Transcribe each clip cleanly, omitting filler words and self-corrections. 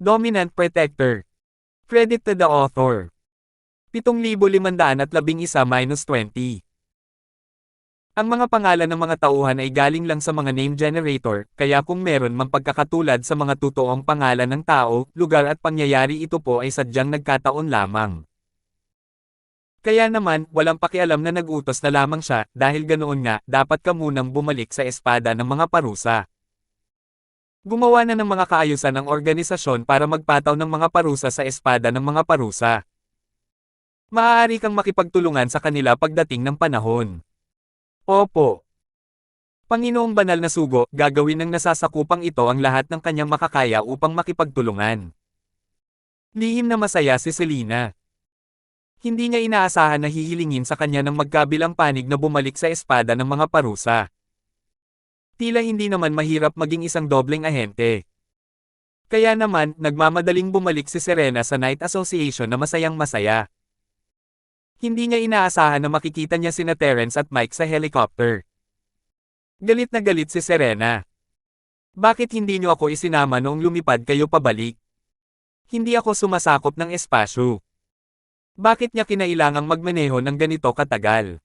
Dominant Protector. Credit to the author. 7,511-20. Ang mga pangalan ng mga tauhan ay galing lang sa mga name generator, kaya kung meron mang pagkakatulad sa mga totoong pangalan ng tao, lugar at pangyayari, ito po ay sadyang nagkataon lamang. Kaya naman, walang pakialam na nag-utos na lamang siya, dahil ganoon nga, dapat ka munang bumalik sa espada ng mga parusa. Gumawa na ng mga kaayusan ang organisasyon para magpataw ng mga parusa sa espada ng mga parusa. Maaari kang makipagtulungan sa kanila pagdating ng panahon. Opo. Panginoong Banal na Sugo, gagawin ng nasasakupang ito ang lahat ng kanyang makakaya upang makipagtulungan. Lihim na masaya si Selena. Hindi niya inaasahan na hihilingin sa kanya ng magkabilang panig na bumalik sa espada ng mga parusa. Tila hindi naman mahirap maging isang dobleng ahente. Kaya naman, nagmamadaling bumalik si Serena sa Night Association na masayang masaya. Hindi niya inaasahan na makikita niya sina Terence at Mike sa helicopter. Galit na galit si Serena. Bakit hindi niyo ako isinama noong lumipad kayo pabalik? Hindi ako sumasakop ng espasyo. Bakit niya kinailangang magmaneho ng ganito katagal?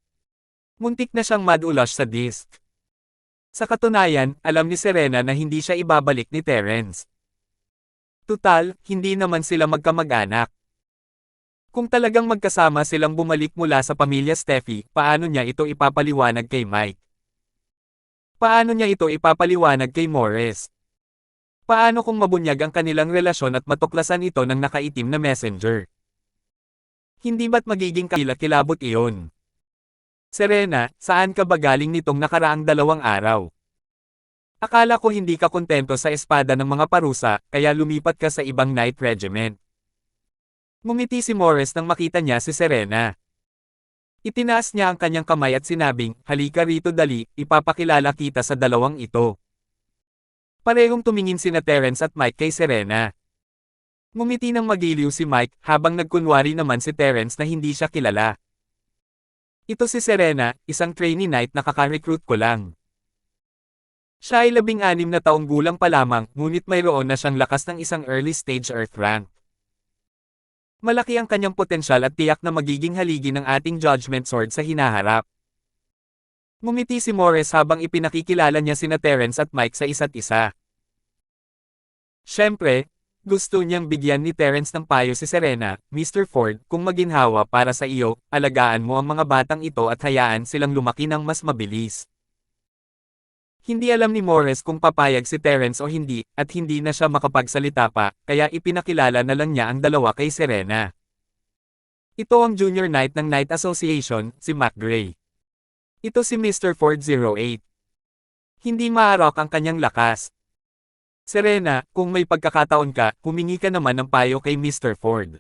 Muntik na siyang mad-ulash sa disc. Sa katunayan, alam ni Serena na hindi siya ibabalik ni Terence. Tutal, hindi naman sila magkamag-anak. Kung talagang magkasama silang bumalik mula sa pamilya Steffi, paano niya ito ipapaliwanag kay Mike? Paano niya ito ipapaliwanag kay Morris? Paano kung mabunyag ang kanilang relasyon at matuklasan ito ng nakaitim na messenger? Hindi ba't magiging kilabot iyon? Serena, saan ka ba galing nitong nakaraang 2 araw? Akala ko hindi ka kontento sa espada ng mga parusa, kaya lumipat ka sa ibang night regiment. Ngumiti si Morris nang makita niya si Serena. Itinaas niya ang kanyang kamay at sinabing, halika rito dali, ipapakilala kita sa dalawang ito. Parehong tumingin sina Terence at Mike kay Serena. Ngumiti ng magiliw si Mike, habang nagkunwari naman si Terence na hindi siya kilala. Ito si Serena, isang trainee knight na kaka-recruit ko lang. Siya ay 16 na taong gulang pa lamang, ngunit mayroon na siyang lakas ng isang early stage earth rank. Malaki ang kanyang potensyal at tiyak na magiging haligi ng ating Judgment Sword sa hinaharap. Ngumiti si Morris habang ipinakikilala niya sina Terence at Mike sa isa't isa. Siyempre, gusto niyang bigyan ni Terence ng payo si Serena, Mr. Ford, kung maginhawa para sa iyo, alagaan mo ang mga batang ito at hayaan silang lumaki ng mas mabilis. Hindi alam ni Morris kung papayag si Terence o hindi, at hindi na siya makapagsalita pa, kaya ipinakilala na lang niya ang dalawa kay Serena. Ito ang Junior Knight ng Night Association, si Mac Gray. Ito si Mr. Ford 08. Hindi maarok ang kanyang lakas. Serena, kung may pagkakataon ka, humingi ka naman ng payo kay Mr. Ford.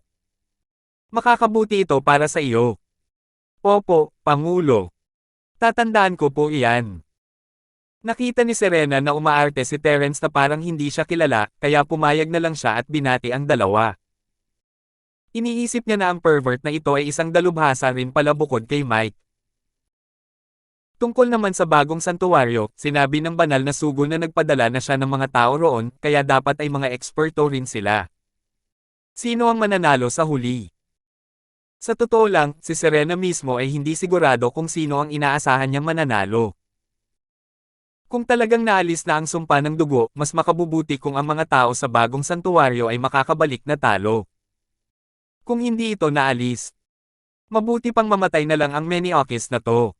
Makakabuti ito para sa iyo. Opo, Pangulo. Tatandaan ko po iyan. Nakita ni Serena na umaarte si Terence na parang hindi siya kilala, kaya pumayag na lang siya at binati ang dalawa. Iniisip niya na ang pervert na ito ay isang dalubhasa rin pala bukod kay Mike. Tungkol naman sa bagong santuwaryo, sinabi ng Banal na Sugo na nagpadala na siya ng mga tao roon, kaya dapat ay mga eksperto rin sila. Sino ang mananalo sa huli? Sa totoo lang, si Serena mismo ay hindi sigurado kung sino ang inaasahan niyang mananalo. Kung talagang naalis na ang sumpa ng dugo, mas makabubuti kung ang mga tao sa bagong santuwaryo ay makakabalik na talo. Kung hindi ito naalis, mabuti pang mamatay na lang ang Meniochis na to.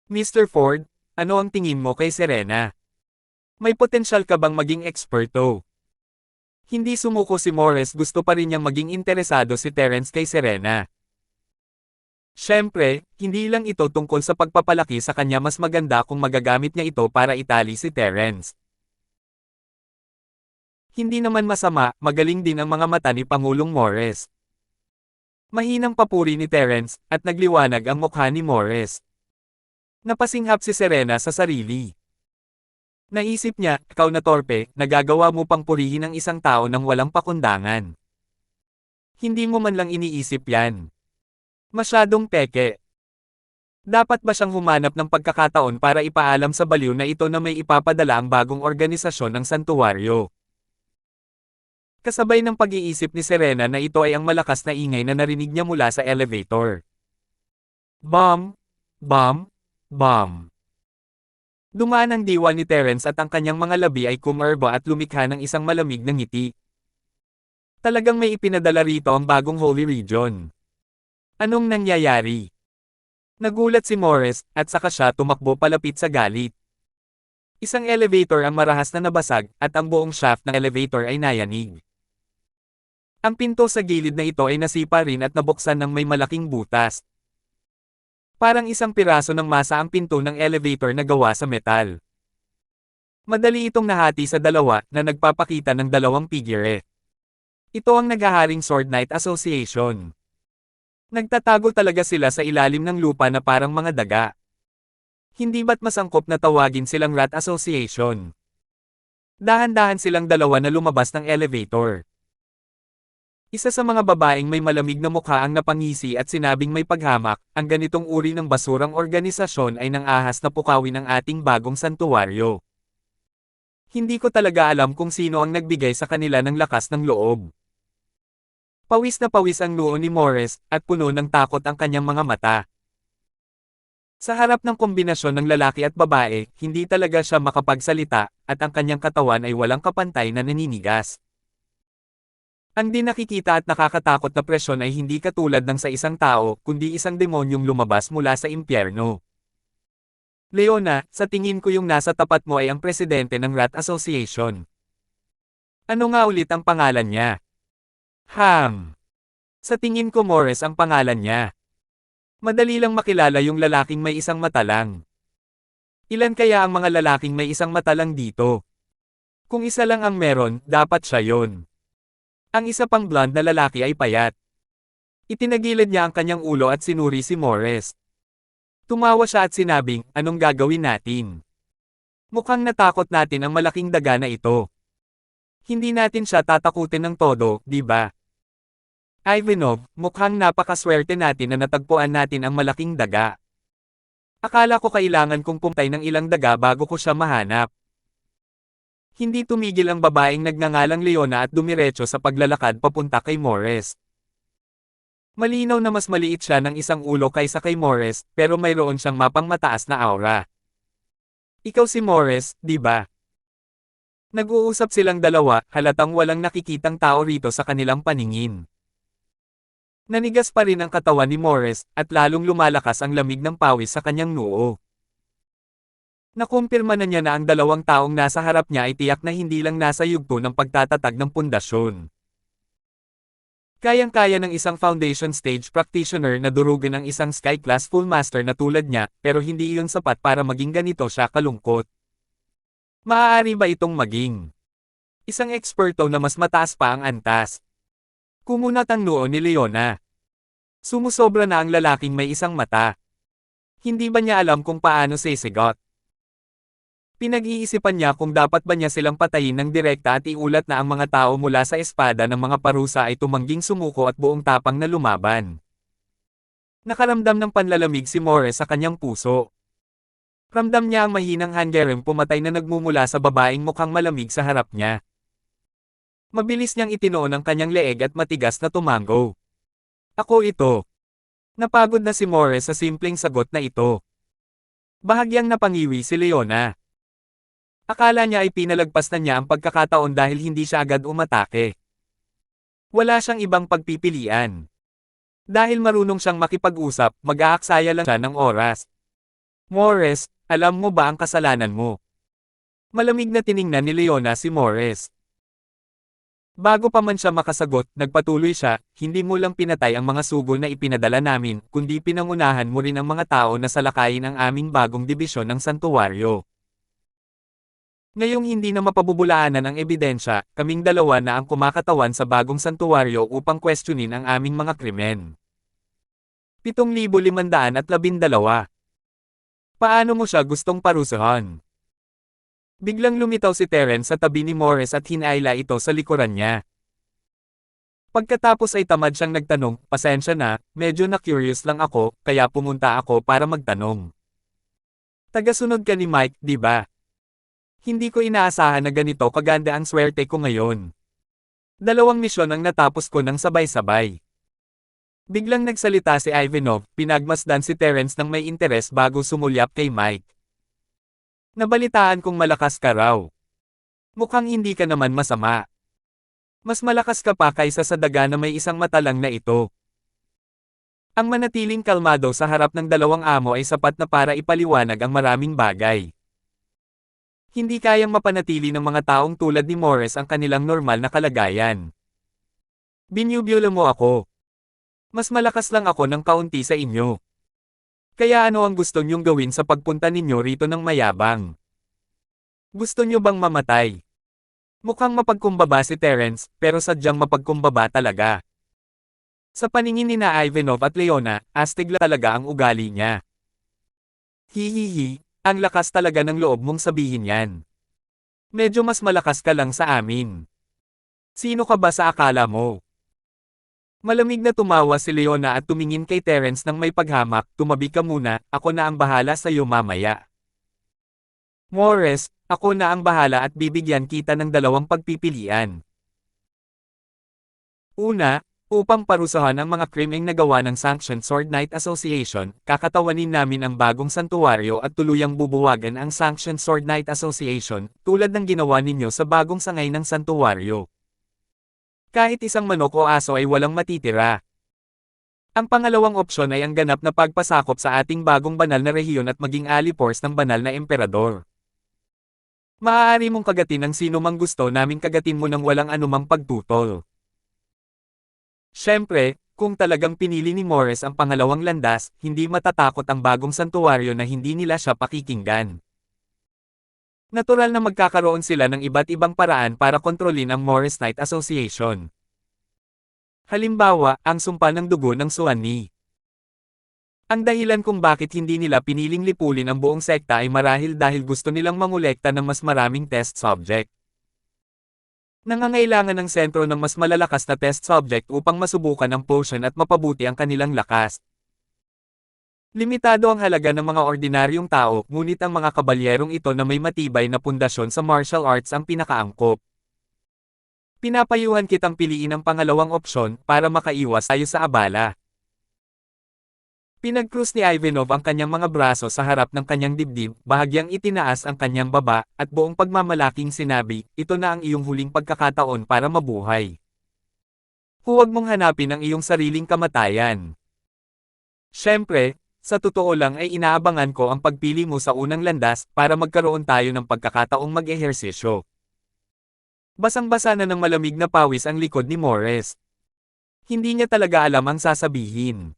Mr. Ford, ano ang tingin mo kay Serena? May potensyal ka bang maging eksperto? Hindi sumuko si Morris, gusto pa rin niyang maging interesado si Terence kay Serena. Siyempre, hindi lang ito tungkol sa pagpapalaki sa kanya, mas maganda kung magagamit niya ito para itali si Terence. Hindi naman masama, magaling din ang mga mata ni Pangulong Morris. Mahinang papuri ni Terence, at nagliwanag ang mukha ni Morris. Napasinghap si Serena sa sarili. Naisip niya, ikaw na torpe, nagagawa mo pang purihin ang isang tao nang walang pakundangan. Hindi mo man lang iniisip yan. Masyadong peke. Dapat ba siyang humanap ng pagkakataon para ipaalam sa baliw na ito na may ipapadala ang bagong organisasyon ng santuwaryo? Kasabay ng pag-iisip ni Serena na ito ay ang malakas na ingay na narinig niya mula sa elevator. Bam! Bam! Bam! Dumaan ang diwa ni Terence at ang kanyang mga labi ay kumarba at lumikha ng isang malamig na ngiti. Talagang may ipinadala rito ang bagong Holy Region. Anong nangyayari? Nagulat si Morris, at saka siya tumakbo palapit sa galit. Isang elevator ang marahas na nabasag, at ang buong shaft ng elevator ay nayanig. Ang pinto sa gilid na ito ay nasipa rin at nabuksan ng may malaking butas. Parang isang piraso ng masa ang pinto ng elevator na gawa sa metal. Madali itong nahati sa dalawa na nagpapakita ng dalawang figurette. Ito ang naghaharing Sword Knight Association. Nagtatago talaga sila sa ilalim ng lupa na parang mga daga. Hindi ba't masangkop na tawagin silang Rat Association? Dahan-dahan silang dalawa na lumabas ng elevator. Isa sa mga babaeng may malamig na mukha ang napangisi at sinabing may paghamak, ang ganitong uri ng basurang organisasyon ay nang ahas na pukawin ang ating bagong santuwaryo. Hindi ko talaga alam kung sino ang nagbigay sa kanila ng lakas ng loob. Pawis na pawis ang noo ni Morris, at puno ng takot ang kanyang mga mata. Sa harap ng kombinasyon ng lalaki at babae, hindi talaga siya makapagsalita, at ang kanyang katawan ay walang kapantay na naninigas. Ang di nakikita at nakakatakot na presyon ay hindi katulad ng sa isang tao, kundi isang demonyong lumabas mula sa impyerno. Leona, sa tingin ko yung nasa tapat mo ay ang presidente ng Rat Association. Ano nga ulit ang pangalan niya? Sa tingin ko Morris ang pangalan niya. Madali lang makilala yung lalaking may isang mata lang. Ilan kaya ang mga lalaking may isang mata lang dito? Kung isa lang ang meron, dapat siya yon. Ang isa pang blonde na lalaki ay payat. Itinagilid niya ang kanyang ulo at sinuri si Morris. Tumawa siya at sinabing, anong gagawin natin? Mukhang natakot natin ang malaking daga na ito. Hindi natin siya tatakutin ng todo, di ba? Ivanov, mukhang napakaswerte natin na natagpuan natin ang malaking daga. Akala ko kailangan kong pumatay ng ilang daga bago ko siya mahanap. Hindi tumigil ang babaeng nagngangalang Leona at dumiretso sa paglalakad papunta kay Morris. Malinaw na mas maliit siya ng isang ulo kaysa kay Morris, pero mayroon siyang mapang mataas na aura. Ikaw si Morris, di ba? Nag-uusap silang dalawa, halatang walang nakikitang tao rito sa kanilang paningin. Nanigas pa rin ang katawan ni Morris, at lalong lumalakas ang lamig ng pawis sa kanyang noo. Nakumpirma na niya na ang dalawang taong nasa harap niya ay tiyak na hindi lang nasa yugto ng pagtatatag ng pundasyon. Kayang-kaya ng isang foundation stage practitioner na durugin ang isang sky class full master na tulad niya, pero hindi iyon sapat para maging ganito siya kalungkot. Maaari ba itong maging isang eksperto na mas mataas pa ang antas? Kumunat ang noo ni Leona. Sumusobra na ang lalaking may isang mata. Hindi ba niya alam kung paano sisigot? Pinag-iisipan niya kung dapat ba niya silang patayin ng direkta at iulat na ang mga tao mula sa espada ng mga parusa ay tumangging sumuko at buong tapang na lumaban. Nakaramdam ng panlalamig si Morris sa kanyang puso. Ramdam niya ang mahinang hangereng pumatay na nagmumula sa babaeng mukhang malamig sa harap niya. Mabilis niyang itinoon ang kanyang leeg at matigas na tumango. Ako ito. Napagod na si Morris sa simpleng sagot na ito. Bahagyang napangiwi si Leona. Akala niya ay pinalagpas na niya ang pagkakataon dahil hindi siya agad umatake. Wala siyang ibang pagpipilian. Dahil marunong siyang makipag-usap, mag-aaksaya lang siya ng oras. Morris, alam mo ba ang kasalanan mo? Malamig na tiningnan ni Leona si Morris. Bago pa man siya makasagot, nagpatuloy siya, hindi mo lang pinatay ang mga sugol na ipinadala namin, kundi pinangunahan mo rin ang mga tao na salakayin ang aming bagong dibisyon ng santuwaryo. Ngayong hindi na mapabubulaanan ang ebidensya, kaming dalawa na ang kumakatawan sa bagong santuwaryo upang questionin ang aming mga krimen. 7,512. Paano mo siya gustong parusahan? Biglang lumitaw si Terence sa tabi ni Morris at hinaila ito sa likuran niya. Pagkatapos ay tamad siyang nagtanong, pasensya na, medyo na-curious lang ako, kaya pumunta ako para magtanong. Tagasunod ka ni Mike, di ba? Hindi ko inaasahan na ganito kaganda ang swerte ko ngayon. 2 misyon ang natapos ko ng sabay-sabay. Biglang nagsalita si Ivanov, pinagmasdan si Terence ng may interes bago sumulyap kay Mike. Nabalitaan kong malakas ka raw. Mukhang hindi ka naman masama. Mas malakas ka pa kaysa sa daga na may isang mata lang na ito. Ang manatiling kalmado sa harap ng dalawang amo ay sapat na para ipaliwanag ang maraming bagay. Hindi kayang mapanatili ng mga taong tulad ni Morris ang kanilang normal na kalagayan. Binyubyula mo ako. Mas malakas lang ako ng kaunti sa inyo. Kaya ano ang gusto niyong gawin sa pagpunta ninyo rito ng mayabang? Gusto niyo bang mamatay? Mukhang mapagkumbaba si Terence, pero sadyang mapagkumbaba talaga. Sa paningin ni na Ivanov at Leona, astig talaga ang ugali niya. Hihihi, ang lakas talaga ng loob mong sabihin yan. Medyo mas malakas ka lang sa amin. Sino ka ba sa akala mo? Malamig na tumawa si Leona at tumingin kay Terence ng may paghamak, tumabi ka muna, ako na ang bahala sa iyo mamaya. Morris, ako na ang bahala at bibigyan kita ng 2 pagpipilian. Una, upang parusahan ang mga krimeng nagawa ng Sanctioned Sword Knight Association, kakatawanin namin ang bagong santuwaryo at tuluyang bubuwagan ang Sanctioned Sword Knight Association, tulad ng ginawa ninyo sa bagong sangay ng santuwaryo. Kahit isang manok o aso ay walang matitira. Ang pangalawang opsyon ay ang ganap na pagpasakop sa ating bagong banal na rehiyon at maging alipors ng banal na emperador. Maaari mong kagatin ang sino mang gusto naming kagatin mo ng walang anumang pagtutol. Siyempre, kung talagang pinili ni Morris ang pangalawang landas, hindi matatakot ang bagong santuwaryo na hindi nila siya pakikinggan. Natural na magkakaroon sila ng iba't ibang paraan para kontrolin ang Morris Knight Association. Halimbawa, ang sumpa ng dugo ng Suwannee. Ang dahilan kung bakit hindi nila piniling lipulin ang buong sekta ay marahil dahil gusto nilang mangolekta ng mas maraming test subject. Nangangailangan ng sentro ng mas malalakas na test subject upang masubukan ang potion at mapabuti ang kanilang lakas. Limitado ang halaga ng mga ordinaryong tao, ngunit ang mga kabalyerong ito na may matibay na pundasyon sa martial arts ang pinakaangkop. Pinapayuhan kitang piliin ang pangalawang opsyon para makaiwas tayo sa abala. Pinag-cruise ni Ivanov ang kanyang mga braso sa harap ng kanyang dibdib, bahagyang itinaas ang kanyang baba, at buong pagmamalaking sinabi, ito na ang iyong huling pagkakataon para mabuhay. Huwag mong hanapin ang iyong sariling kamatayan. Siyempre, sa totoo lang ay inaabangan ko ang pagpili mo sa unang landas para magkaroon tayo ng pagkakataong mag-ehersisyo. Basang-basa na ng malamig na pawis ang likod ni Morris. Hindi niya talaga alam ang sasabihin.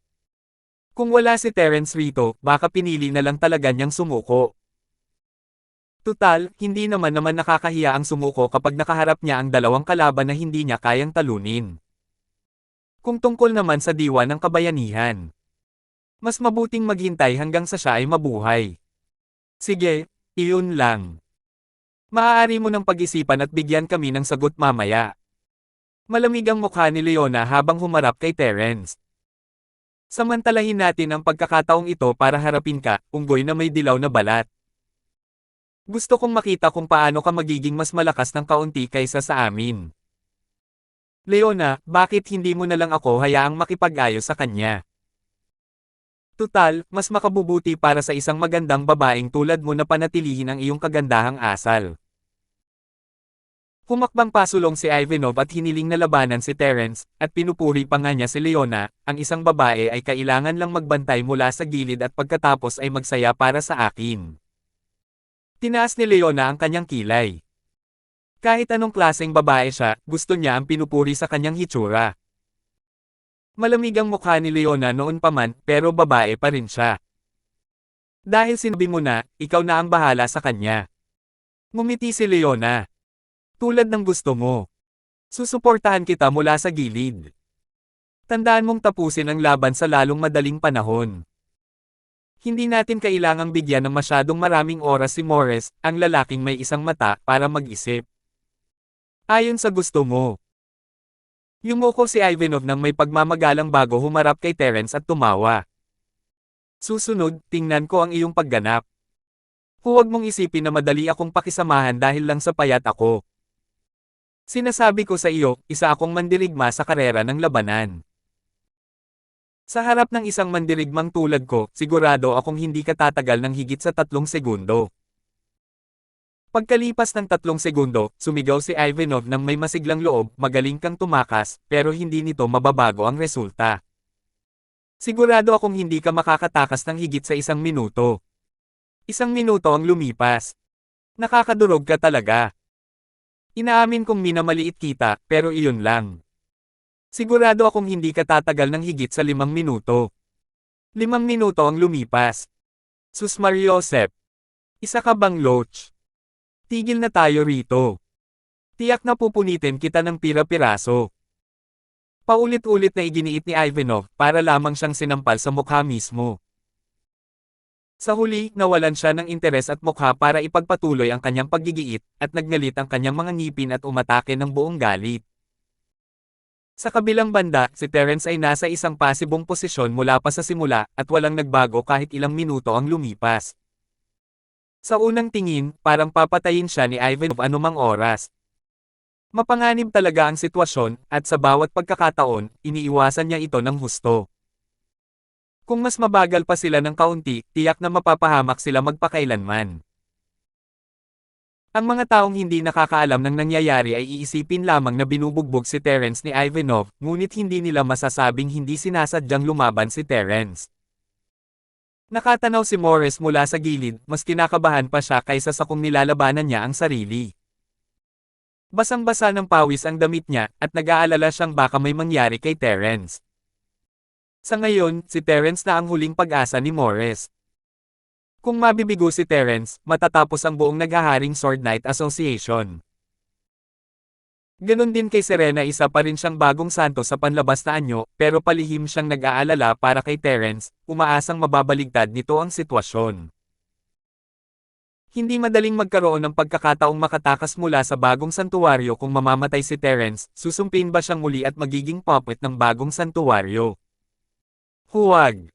Kung wala si Terence rito, baka pinili na lang talaga niyang sumuko. Tutal, hindi naman nakakahiya ang sumuko kapag nakaharap niya ang 2 kalaban na hindi niya kayang talunin. Kung tungkol naman sa diwa ng kabayanihan, mas mabuting maghintay hanggang sa siya ay mabuhay. Sige, iyon lang. Maaari mo ng pag-isipan at bigyan kami ng sagot mamaya. Malamig ang mukha ni Leona habang humarap kay Terence. Samantalahin natin ang pagkakataong ito para harapin ka, unggoy na may dilaw na balat. Gusto kong makita kung paano ka magiging mas malakas ng kaunti kaysa sa amin. Leona, bakit hindi mo na lang ako hayaang makipag-ayos sa kanya? Tutal, mas makabubuti para sa isang magandang babaeng tulad mo na panatilihin ang iyong kagandahang asal. Humakbang pasulong si Ivanov at hiniling na labanan si Terence, at pinupuri pa nga niya si Leona, ang isang babae ay kailangan lang magbantay mula sa gilid at pagkatapos ay magsaya para sa akin. Tinaas ni Leona ang kanyang kilay. Kahit anong klaseng babae siya, gusto niya ang pinupuri sa kanyang hitsura. Malamig ang mukha ni Leona noon pa man, pero babae pa rin siya. Dahil sinabi mo na, ikaw na ang bahala sa kanya. Ngumiti si Leona. Tulad ng gusto mo. Susuportahan kita mula sa gilid. Tandaan mong tapusin ang laban sa lalong madaling panahon. Hindi natin kailangang bigyan ng masyadong maraming oras si Morris, ang lalaking may isang mata, para mag-isip. Ayon sa gusto mo. Yumuko si Ivanov nang may pagmamagalang bago humarap kay Terence at tumawa. Susunod, tingnan ko ang iyong pagganap. Huwag mong isipin na madali akong pakisamahan dahil lang sa payat ako. Sinasabi ko sa iyo, isa akong mandirigma sa karera ng labanan. Sa harap ng isang mandirigmang tulad ko, sigurado akong hindi ka tatagal ng higit sa 3 segundo. Pagkalipas ng 3 segundo, sumigaw si Ivanov ng may masiglang loob, magaling kang tumakas, pero hindi nito mababago ang resulta. Sigurado akong hindi ka makakatakas ng higit sa 1 minuto. 1 minuto ang lumipas. Nakakadurog ka talaga. Inaamin kong minamaliit kita, pero iyon lang. Sigurado akong hindi ka tatagal ng higit sa 5 minuto. 5 minuto ang lumipas. Sus Mariosep. Isa ka bang loach? Tigil na tayo rito. Tiyak na pupunitin kita ng pira-piraso. Paulit-ulit na iginiit ni Ivanov para lamang siyang sinampal sa mukha mismo. Sa huli, nawalan siya ng interes at mukha para ipagpatuloy ang kanyang paggigiit, at nagngalit ang kanyang mga ngipin at umatake ng buong galit. Sa kabilang banda, si Terence ay nasa isang pasibong posisyon mula pa sa simula, at walang nagbago kahit ilang minuto ang lumipas. Sa unang tingin, parang papatayin siya ni Ivanov anumang oras. Mapanganib talaga ang sitwasyon, at sa bawat pagkakataon, iniiwasan niya ito ng husto. Kung mas mabagal pa sila ng kaunti, tiyak na mapapahamak sila magpakailanman. Ang mga taong hindi nakakaalam ng nangyayari ay iisipin lamang na binubugbog si Terence ni Ivanov, ngunit hindi nila masasabing hindi sinasadyang lumaban si Terence. Nakatanaw si Morris mula sa gilid, mas kinakabahan pa siya kaysa sa kung nilalabanan niya ang sarili. Basang-basa ng pawis ang damit niya, at nag-aalala siyang baka may mangyari kay Terence. Sa ngayon, si Terence na ang huling pag-asa ni Morris. Kung mabibigo si Terence, matatapos ang buong naghaharing Sword Knight Association. Ganon din kay Serena, isa pa rin siyang bagong santo sa panlabas na anyo, pero palihim siyang nag-aalala para kay Terence, umaasang mababaligtad nito ang sitwasyon. Hindi madaling magkaroon ng pagkakataong makatakas mula sa bagong santuwaryo kung mamamatay si Terence, susumpin ba siyang muli at magiging puppet ng bagong santuwaryo? Huwag.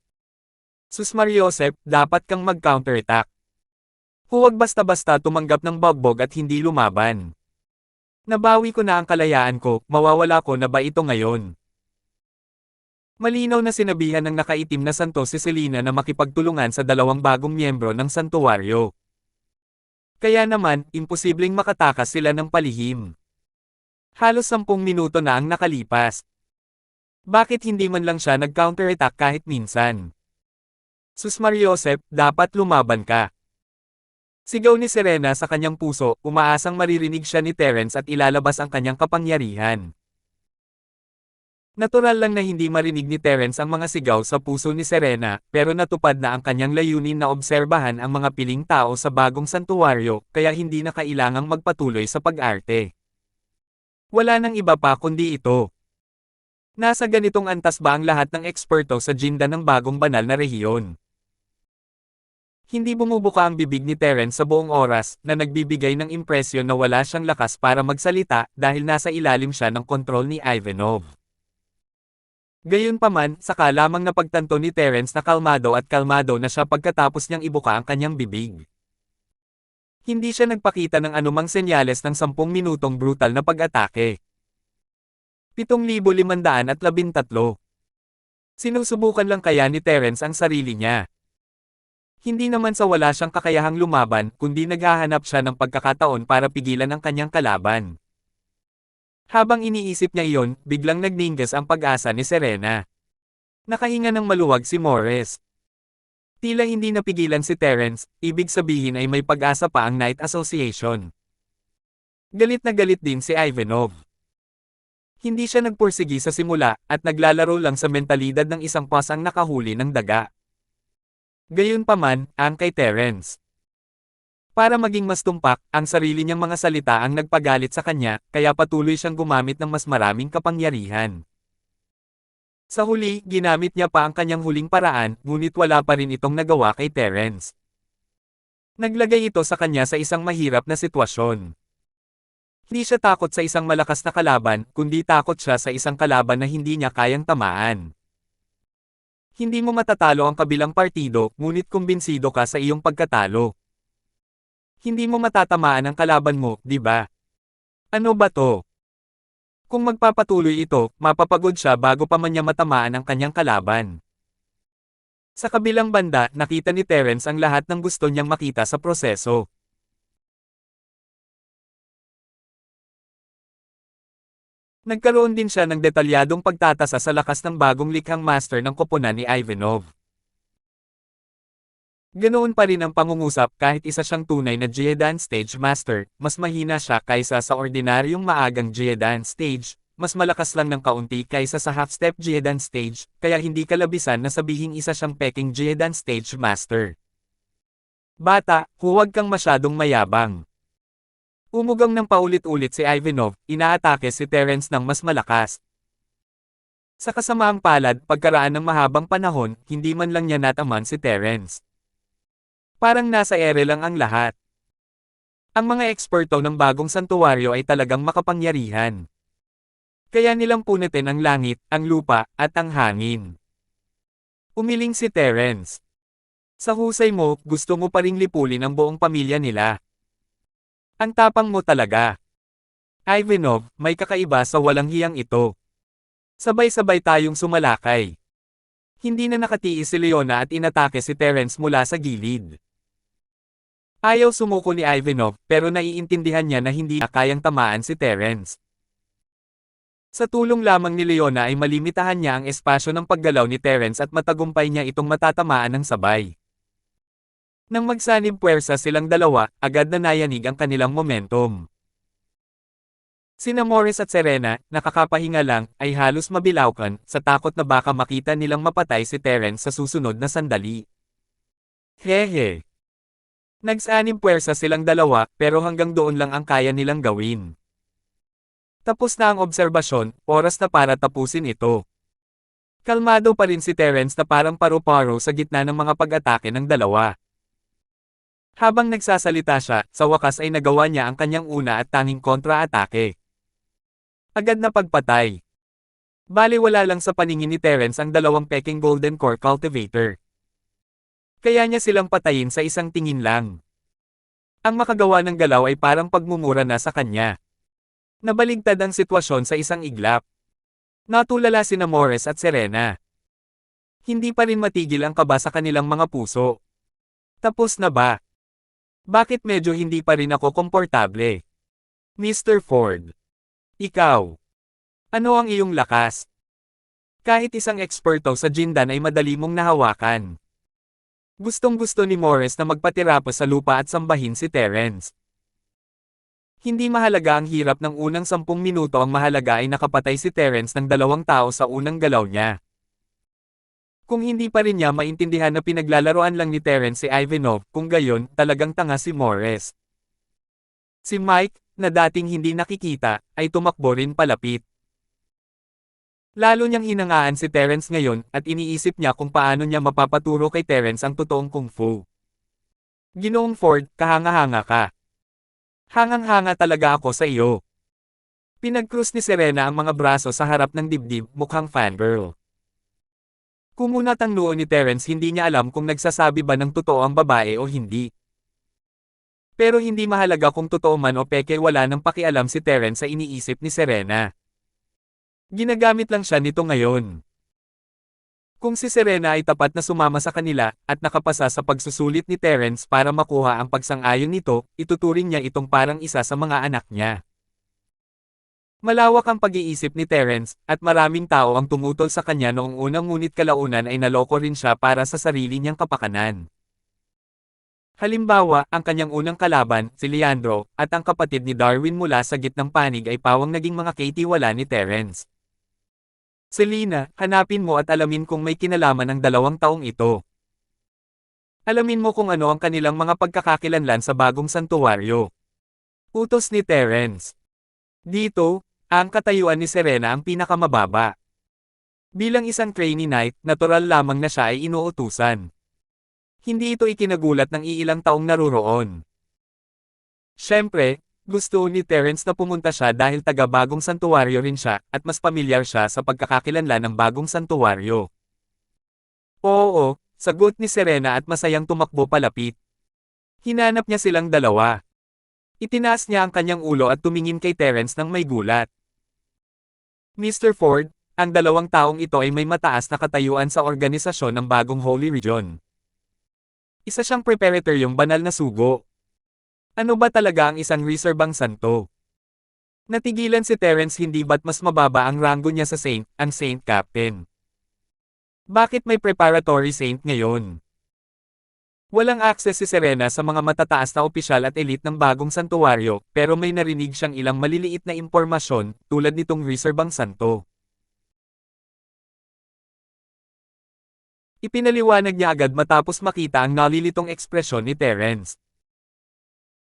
Sus Mariosep, dapat kang mag-counterattack. Huwag basta-basta tumanggap ng bagbog at hindi lumaban. Nabawi ko na ang kalayaan ko, mawawala ko na ba ito ngayon? Malinaw na sinabihan ng nakaitim na santo si Selena na makipagtulungan sa dalawang bagong miyembro ng santuwaryo. Kaya naman, imposibleng makatakas sila ng palihim. Halos 10 minuto na ang nakalipas. Bakit hindi man lang siya nag-counterattack kahit minsan? Sus Mariosep, dapat lumaban ka. Sigaw ni Serena sa kanyang puso, umaasang maririnig siya ni Terence at ilalabas ang kanyang kapangyarihan. Natural lang na hindi marinig ni Terence ang mga sigaw sa puso ni Serena, pero natupad na ang kanyang layunin na obserbahan ang mga piling tao sa bagong santuwaryo, kaya hindi na kailangang magpatuloy sa pag-arte. Wala nang iba pa kundi ito. Nasa ganitong antas ba ang lahat ng eksperto sa Jinda ng bagong banal na rehiyon? Hindi bumubuka ang bibig ni Terence sa buong oras, na nagbibigay ng impresyon na wala siyang lakas para magsalita dahil nasa ilalim siya ng kontrol ni Ivanov. Gayunpaman, saka lamang napagtanto ni Terence na kalmado na siya pagkatapos niyang ibuka ang kanyang bibig. Hindi siya nagpakita ng anumang senyales ng 10 minutong brutal na pag-atake. 7,513. Sinusubukan lang kaya ni Terence ang sarili niya. Hindi naman sa wala siyang kakayahang lumaban, kundi naghahanap siya ng pagkakataon para pigilan ang kanyang kalaban. Habang iniisip niya iyon, biglang nagningas ang pag-asa ni Serena. Nakahinga ng maluwag si Morris. Tila hindi napigilan si Terence, ibig sabihin ay may pag-asa pa ang Knight Association. Galit na galit din si Ivanov. Hindi siya nagpursigi sa simula, at naglalaro lang sa mentalidad ng isang pasang nakahuli ng daga. Gayunpaman, ang kay Terence. Para maging mas tumpak, ang sarili niyang mga salita ang nagpagalit sa kanya, kaya patuloy siyang gumamit ng mas maraming kapangyarihan. Sa huli, ginamit niya pa ang kanyang huling paraan, ngunit wala pa rin itong nagawa kay Terence. Naglagay ito sa kanya sa isang mahirap na sitwasyon. Hindi siya takot sa isang malakas na kalaban, kundi takot siya sa isang kalaban na hindi niya kayang tamaan. Hindi mo matatalo ang kabilang partido, ngunit kumbinsido ka sa iyong pagkatalo. Hindi mo matatamaan ang kalaban mo, di ba? Ano ba to? Kung magpapatuloy ito, mapapagod siya bago pa man niya matamaan ang kanyang kalaban. Sa kabilang banda, nakita ni Terence ang lahat ng gusto niyang makita sa proseso. Nagkaroon din siya ng detalyadong pagtatasa sa lakas ng bagong likhang master ng koponan ni Ivanov. Ganoon pa rin ang pangungusap kahit isa siyang tunay na Jiedan Stage Master, mas mahina siya kaysa sa ordinaryong maagang Jiedan Stage, mas malakas lang ng kaunti kaysa sa half-step Jiedan Stage, kaya hindi kalabisan na sabihing isa siyang peking Jiedan Stage Master. Bata, huwag kang masyadong mayabang. Umugang ng paulit-ulit si Ivanov, inaatake si Terence ng mas malakas. Sa kasamaang palad, pagkaraan ng mahabang panahon, hindi man lang niya nataman si Terence. Parang nasa ere lang ang lahat. Ang mga eksperto ng bagong santuwaryo ay talagang makapangyarihan. Kaya nilang punitin ang langit, ang lupa, at ang hangin. Umiling si Terence. Sa husay mo, gusto mo pa ring lipulin ang buong pamilya nila. Ang tapang mo talaga. Ivanov, may kakaiba sa walang hiyang ito. Sabay-sabay tayong sumalakay. Hindi na nakatiis si Leona at inatake si Terence mula sa gilid. Ayaw sumuko ni Ivanov pero naiintindihan niya na hindi na kayang tamaan si Terence. Sa tulong lamang ni Leona ay malimitahan niya ang espasyo ng paggalaw ni Terence at matagumpay niya itong matatamaan ng sabay. Nang magsanib puwersa silang dalawa, agad na nayanig ang kanilang momentum. Sina Morris at Serena, nakakapahinga lang, ay halos mabilaukan, sa takot na baka makita nilang mapatay si Terence sa susunod na sandali. Hehe. Nagsanib puwersa silang dalawa, pero hanggang doon lang ang kaya nilang gawin. Tapos na ang obserbasyon, oras na para tapusin ito. Kalmado pa rin si Terence na parang paru-paro sa gitna ng mga pag-atake ng dalawa. Habang nagsasalita siya, sa wakas ay nagawa niya ang kanyang una at tanging kontra-atake. Agad na pagpatay. Baliwala lang sa paningin ni Terence ang dalawang peking Golden Core Cultivator. Kaya niya silang patayin sa isang tingin lang. Ang makagawa ng galaw ay parang pagmumura na sa kanya. Nabaligtad ang sitwasyon sa isang iglap. Natulala sina Morris at Serena. Hindi pa rin matigil ang kaba sa kanilang mga puso. Tapos na ba? Bakit medyo hindi pa rin ako komportable? Mr. Ford. Ikaw. Ano ang iyong lakas? Kahit isang eksperto sa Jindan ay madali mong nahawakan. Gustong-gusto ni Morris na magpatirapos sa lupa at sambahin si Terence. Hindi mahalaga ang hirap ng unang 10 minuto, ang mahalaga ay nakapatay si Terence ng 2 tao sa unang galaw niya. Kung hindi pa rin niya maintindihan na pinaglalaroan lang ni Terence si Ivanov, kung gayon, talagang tanga si Morris. Si Mike, na dating hindi nakikita, ay tumakbo rin palapit. Lalo niyang hinangaan si Terence ngayon, at iniisip niya kung paano niya mapapaturo kay Terence ang totoong kung fu. Ginoong Ford, kahanga-hanga ka. Hangang-hanga talaga ako sa iyo. Pinag-cruise ni Serena ang mga braso sa harap ng dibdib, mukhang fangirl. Kumunat ang noo ni Terence, hindi niya alam kung nagsasabi ba ng totoo ang babae o hindi. Pero hindi mahalaga kung totoo man o peke, wala nang pakialam si Terence sa iniisip ni Serena. Ginagamit lang siya nito ngayon. Kung si Serena ay tapat na sumama sa kanila, at nakapasa sa pagsusulit ni Terence para makuha ang pagsang-ayon nito, ituturing niya itong parang isa sa mga anak niya. Malawak ang pag-iisip ni Terence, at maraming tao ang tumutol sa kanya noong unang, ngunit kalaunan ay naloko rin siya para sa sarili niyang kapakanan. Halimbawa, ang kanyang unang kalaban, si Leandro, at ang kapatid ni Darwin mula sa gitnang panig ay pawang naging mga kaitiwala ni Terence. Selena, hanapin mo at alamin kung may kinalaman ang 2 taong ito. Alamin mo kung ano ang kanilang mga pagkakakilanlan sa bagong santuwaryo. Utos ni Terence. Dito, ang katayuan ni Serena ang pinakamababa. Bilang isang trainee knight, natural lamang na siya ay inuutusan. Hindi ito ikinagulat ng iilang taong naruroon. Siyempre, gusto ni Terence na pumunta siya dahil taga-bagong santuwaryo rin siya, at mas pamilyar siya sa pagkakakilanlan ng bagong santuwaryo. Oo, sagot ni Serena at masayang tumakbo palapit. Hinanap niya silang dalawa. Itinaas niya ang kanyang ulo at tumingin kay Terence ng may gulat. Mr. Ford, ang dalawang taong ito ay may mataas na katayuan sa organisasyon ng bagong Holy Region. Isa siyang preparatoryong banal na sugo. Ano ba talaga ang isang reserbang santo? Natigilan si Terence hindi ba't mas mababa ang ranggo niya sa Saint, ang Saint Captain. Bakit may preparatory Saint ngayon? Walang access si Serena sa mga matataas na opisyal at elite ng bagong santuwaryo, pero may narinig siyang ilang maliliit na impormasyon, tulad nitong reserbang santo. Ipinaliwanag niya agad matapos makita ang nalilitong ekspresyon ni Terence.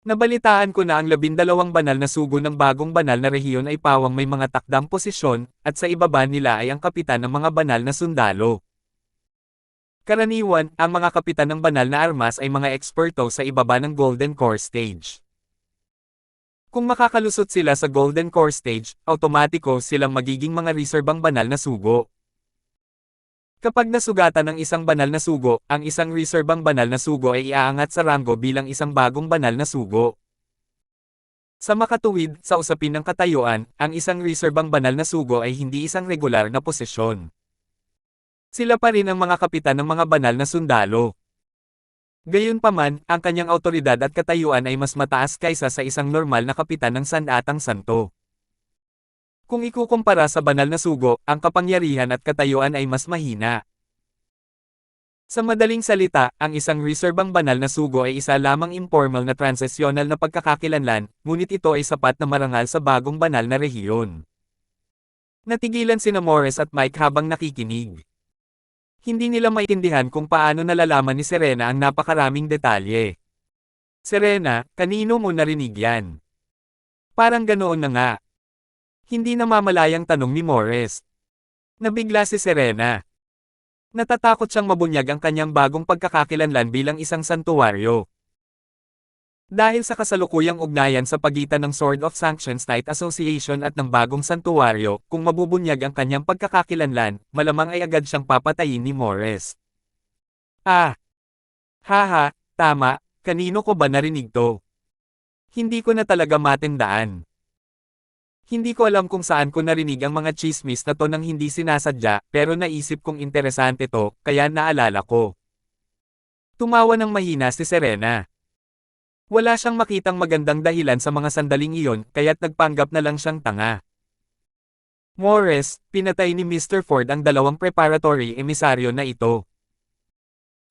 Nabalitaan ko na ang 12 banal na sugo ng bagong banal na rehiyon ay pawang may mga takdang posisyon, at sa ibaba nila ay ang kapitan ng mga banal na sundalo. Karaniwan, ang mga kapitan ng banal na armas ay mga eksperto sa ibaba ng Golden Core Stage. Kung makakalusot sila sa Golden Core Stage, automatiko silang magiging mga reserbang banal na sugo. Kapag nasugatan ng isang banal na sugo, ang isang reserbang banal na sugo ay iaangat sa ranggo bilang isang bagong banal na sugo. Sa makatuwid, sa usapin ng katayuan, ang isang reserbang banal na sugo ay hindi isang regular na posisyon. Sila pa rin ang mga kapitan ng mga banal na sundalo. Gayunpaman, ang kanyang awtoridad at katayuan ay mas mataas kaysa sa isang normal na kapitan ng sandatang santo. Kung ikukumpara sa banal na sugo, ang kapangyarihan at katayuan ay mas mahina. Sa madaling salita, ang isang reserbang banal na sugo ay isa lamang informal na transitional na pagkakakilanlan, ngunit ito ay sapat na marangal sa bagong banal na rehiyon. Natigilan sina Morris at Mike habang nakikinig. Hindi nila maintindihan kung paano nalalaman ni Serena ang napakaraming detalye. Serena, kanino mo narinig yan? Parang ganoon na nga. Hindi namamalayang tanong ni Morris. Nabigla si Serena. Natatakot siyang mabunyag ang kanyang bagong pagkakakilanlan bilang isang santuwaryo. Dahil sa kasalukuyang ugnayan sa pagitan ng Sword of Sanctions Knight Association at ng bagong santuwaryo, kung mabubunyag ang kanyang pagkakakilanlan, malamang ay agad siyang papatayin ni Morris. Ah! Haha, tama, kanino ko ba narinig to? Hindi ko na talaga matandaan. Hindi ko alam kung saan ko narinig ang mga chismis na to nang hindi sinasadya, pero naisip kong interesante to, kaya naalala ko. Tumawa ng mahina si Serena. Wala siyang makitang magandang dahilan sa mga sandaling iyon, kaya't nagpanggap na lang siyang tanga. Morris, pinatay ni Mr. Ford ang dalawang preparatory emisaryo na ito.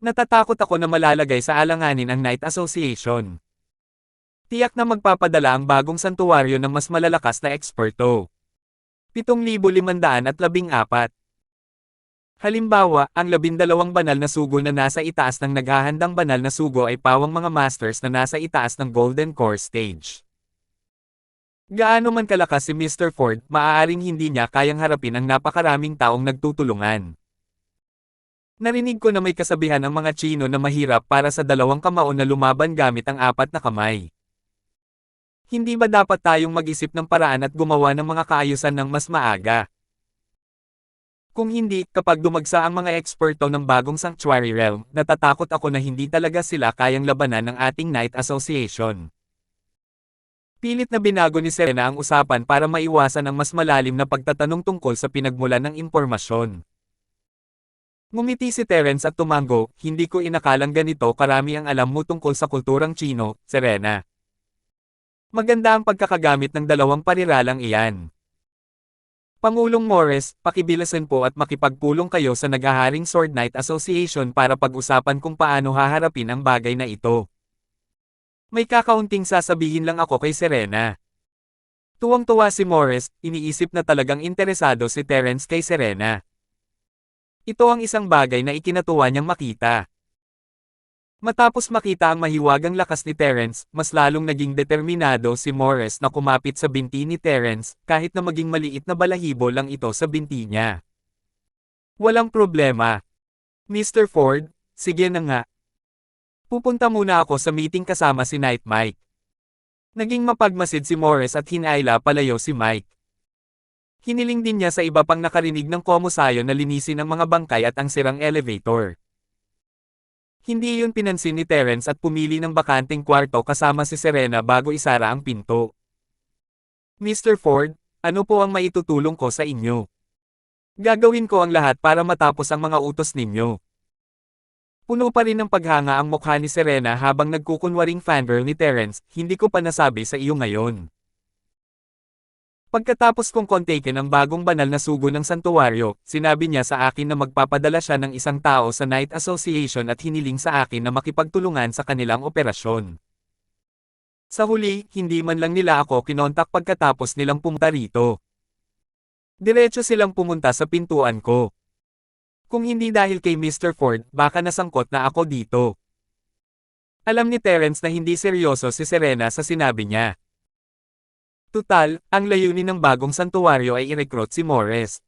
Natatakot ako na malalagay sa alanganin ang Knight Association. Tiyak na magpapadala ang bagong santuwaryo ng mas malalakas na eksperto. 7,514. Halimbawa, ang 12 banal na sugo na nasa itaas ng naghahandang banal na sugo ay pawang mga masters na nasa itaas ng Golden Core Stage. Gaano man kalakas si Mr. Ford, maaaring hindi niya kayang harapin ang napakaraming taong nagtutulungan. Narinig ko na may kasabihan ang mga Chino na mahirap para sa dalawang kamao na lumaban gamit ang 4 na kamay. Hindi ba dapat tayong mag-isip ng paraan at gumawa ng mga kaayusan ng mas maaga? Kung hindi, kapag dumagsa ang mga eksperto ng bagong Sanctuary Realm, natatakot ako na hindi talaga sila kayang labanan ng ating Knight Association. Pilit na binago ni Serena ang usapan para maiwasan ang mas malalim na pagtatanong tungkol sa pinagmulan ng impormasyon. Ngumiti si Terence at tumango, hindi ko inakalang ganito karami ang alam mo tungkol sa kulturang Chino, Serena. Maganda ang pagkakagamit ng dalawang pariralang iyan. Pangulong Morris, pakibilisan po at makipagpulong kayo sa naghaharing Sword Knight Association para pag-usapan kung paano haharapin ang bagay na ito. May kakaunting sasabihin lang ako kay Serena. Tuwang-tuwa si Morris, iniisip na talagang interesado si Terence kay Serena. Ito ang isang bagay na ikinatuwa niyang makita. Matapos makita ang mahiwagang lakas ni Terence, mas lalong naging determinado si Morris na kumapit sa binti ni Terence, kahit na maging maliit na balahibo lang ito sa binti niya. Walang problema. Mr. Ford, sige na nga. Pupunta muna ako sa meeting kasama si Knight Mike. Naging mapagmasid si Morris at hinaila palayo si Mike. Hiniling din niya sa iba pang nakarinig ng komusayo na linisin ang mga bangkay at ang sirang elevator. Hindi iyon pinansin ni Terence at pumili ng bakanteng kwarto kasama si Serena bago isara ang pinto. Mr. Ford, Ano po ang maitutulong ko sa inyo? Gagawin ko ang lahat para matapos ang mga utos ninyo. Puno pa rin ng paghanga ang mukha ni Serena habang nagkukunwaring fangirl ni Terence, hindi ko pa nasabi sa iyo ngayon. Pagkatapos kong kontakin ang bagong banal na sugo ng santuwaryo, sinabi niya sa akin na magpapadala siya ng isang tao sa Night Association at hiniling sa akin na makipagtulungan sa kanilang operasyon. Sa huli, hindi man lang nila ako kinontak pagkatapos nilang pumunta rito. Diretso silang pumunta sa pintuan ko. Kung hindi dahil kay Mr. Ford, baka nasangkot na ako dito. Alam ni Terence na hindi seryoso si Serena sa sinabi niya. Tutal, ang layunin ng bagong santuwaryo ay i-recruit si Morris.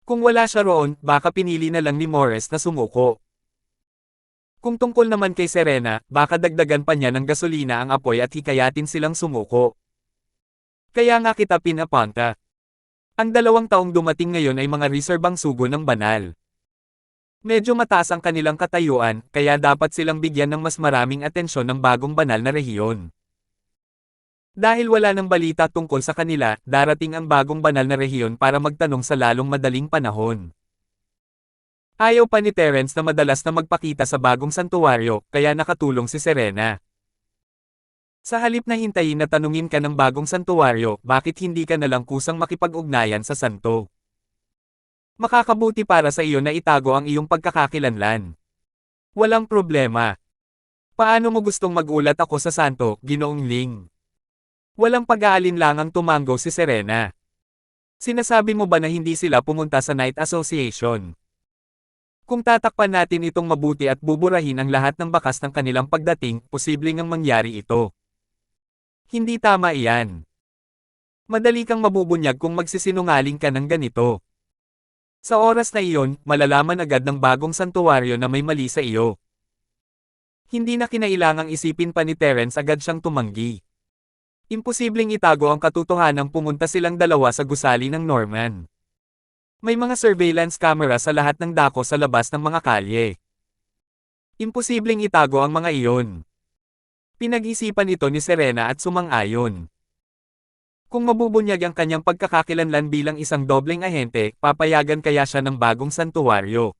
Kung wala siya roon, baka pinili na lang ni Morris na sumuko. Kung tungkol naman kay Serena, baka dagdagan pa niya ng gasolina ang apoy at hikayatin silang sumuko. Kaya nga kita pinapunta. Ang 2 taong dumating ngayon ay mga reserbang sugo ng banal. Medyo mataas ang kanilang katayuan, kaya dapat silang bigyan ng mas maraming atensyon ng bagong banal na rehiyon. Dahil wala ng balita tungkol sa kanila, darating ang bagong banal na rehiyon para magtanong sa lalong madaling panahon. Ayaw pa ni Terence na madalas na magpakita sa bagong santuwaryo, kaya nakatulong si Serena. Sa halip na hintayin na tanungin ka ng bagong santuwaryo, bakit hindi ka nalang kusang makipag-ugnayan sa santo? Makakabuti para sa iyo na itago ang iyong pagkakakilanlan. Walang problema. Paano mo gustong magulat ako sa santo, Ginoong Ling? Walang pag-aalinlangang tumanggo si Serena. Sinasabi mo ba na hindi sila pumunta sa Night Association? Kung tatakpan natin itong mabuti at buburahin ang lahat ng bakas ng kanilang pagdating, posibleng ang mangyari ito. Hindi tama iyan. Madali kang mabubunyag kung magsisinungaling ka ng ganito. Sa oras na iyon, malalaman agad ng bagong santuwaryo na may mali sa iyo. Hindi na kinailangang isipin pa ni Terence, agad siyang tumanggi. Imposibleng itago ang katotohanang pumunta silang dalawa sa gusali ng Norman. May mga surveillance camera sa lahat ng dako sa labas ng mga kalye. Imposibleng itago ang mga iyon. Pinag-isipan ito ni Serena at sumang-ayon. Kung mabubunyag ang kanyang pagkakakilanlan bilang isang dobleng ahente, papayagan kaya siya ng bagong santuwaryo?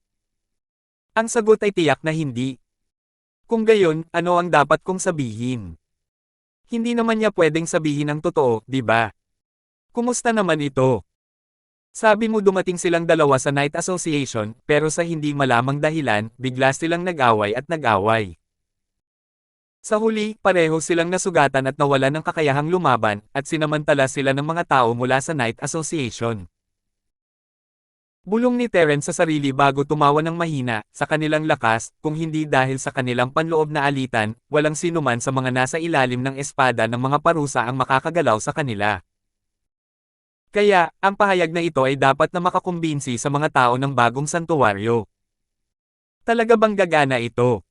Ang sagot ay tiyak na hindi. Kung gayon, ano ang dapat kong sabihin? Hindi naman niya pwedeng sabihin ang totoo, di ba? Kumusta naman ito? Sabi mo dumating silang dalawa sa Night Association, pero sa hindi malamang dahilan, bigla silang nag-away at nag-away. Sa huli, pareho silang nasugatan at nawalan ng kakayahang lumaban, at sinamantala sila ng mga tao mula sa Night Association. Bulong ni Terence sa sarili bago tumawa ng mahina, sa kanilang lakas, kung hindi dahil sa kanilang panloob na alitan, walang sinuman sa mga nasa ilalim ng espada ng mga parusa ang makakagalaw sa kanila. Kaya, ang pahayag na ito ay dapat na makakumbinsi sa mga tao ng bagong santuwaryo. Talaga bang gagana ito?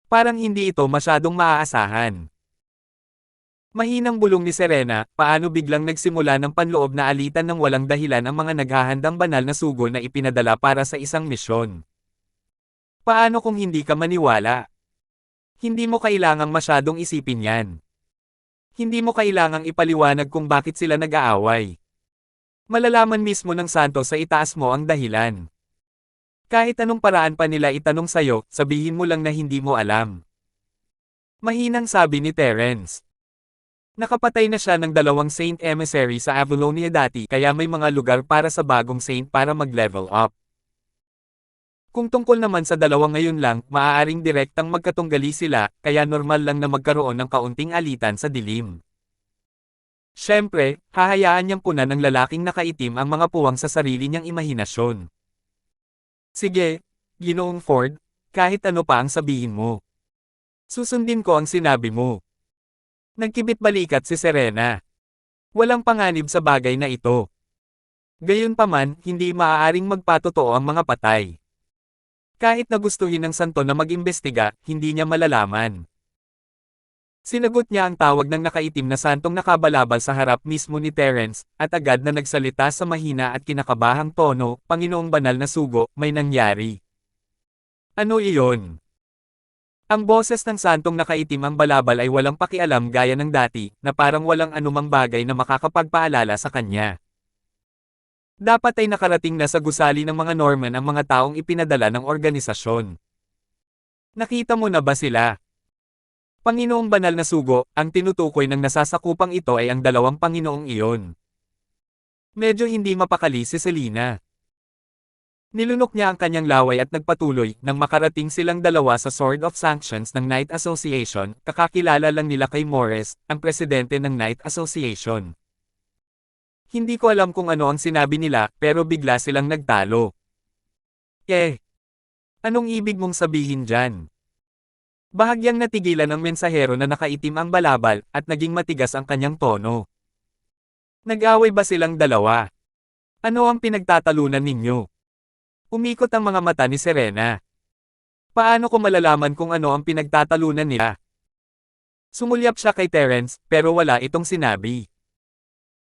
Parang hindi ito masyadong maaasahan. Mahinang bulong ni Serena, paano biglang nagsimula ng panloob na alitan ng walang dahilan ang mga naghahandang banal na sugo na ipinadala para sa isang misyon? Paano kung hindi ka maniwala? Hindi mo kailangang masyadong isipin yan. Hindi mo kailangang ipaliwanag kung bakit sila nag-aaway. Malalaman mismo ng santo sa itaas mo ang dahilan. Kahit anong paraan pa nila itanong sayo, sabihin mo lang na hindi mo alam. Mahinang sabi ni Terence. Nakapatay na siya ng 2 Saint Emissary sa Avalonia dati, kaya may mga lugar para sa bagong Saint para mag-level up. Kung tungkol naman sa 2 ngayon lang, maaaring direktang magkatunggali sila, kaya normal lang na magkaroon ng kaunting alitan sa dilim. Siyempre, hahayaan niyang punan ng lalaking nakaitim ang mga puwang sa sarili niyang imahinasyon. Sige, Ginoong Ford, kahit ano pa ang sabihin mo. Susundin ko ang sinabi mo. Nagkibit-balikat si Serena. Walang panganib sa bagay na ito. Gayunpaman, hindi maaaring magpatotoo ang mga patay. Kahit na gustuhin ng santo na mag-imbestiga, hindi niya malalaman. Sinagot niya ang tawag ng nakaitim na santong nakabalabal sa harap mismo ni Terence, at agad na nagsalita sa mahina at kinakabahang tono, Panginoong banal na sugo, may nangyari. Ano iyon? Ang boses ng santong nakaitim ang balabal ay walang pakialam gaya ng dati, na parang walang anumang bagay na makakapagpaalala sa kanya. Dapat ay nakarating na sa gusali ng mga Norman ang mga taong ipinadala ng organisasyon. Nakita mo na ba sila? Panginoong Banal na Sugo, ang tinutukoy ng nasasakupang ito ay ang dalawang Panginoong iyon. Medyo hindi mapakali si Selena. Nilunok niya ang kanyang laway at nagpatuloy, nang makarating silang dalawa sa Sword of Sanctions ng Knight Association, kakakilala lang nila kay Morris, ang presidente ng Knight Association. Hindi ko alam kung ano ang sinabi nila, pero bigla silang nagtalo. Anong ibig mong sabihin dyan? Bahagyang natigilan ng mensahero na nakaitim ang balabal, at naging matigas ang kanyang tono. Nag-away ba silang dalawa? Ano ang pinagtatalunan ninyo? Umikot ang mga mata ni Serena. Paano ko malalaman kung ano ang pinagtatalunan nila? Sumulyap siya kay Terence, pero wala itong sinabi.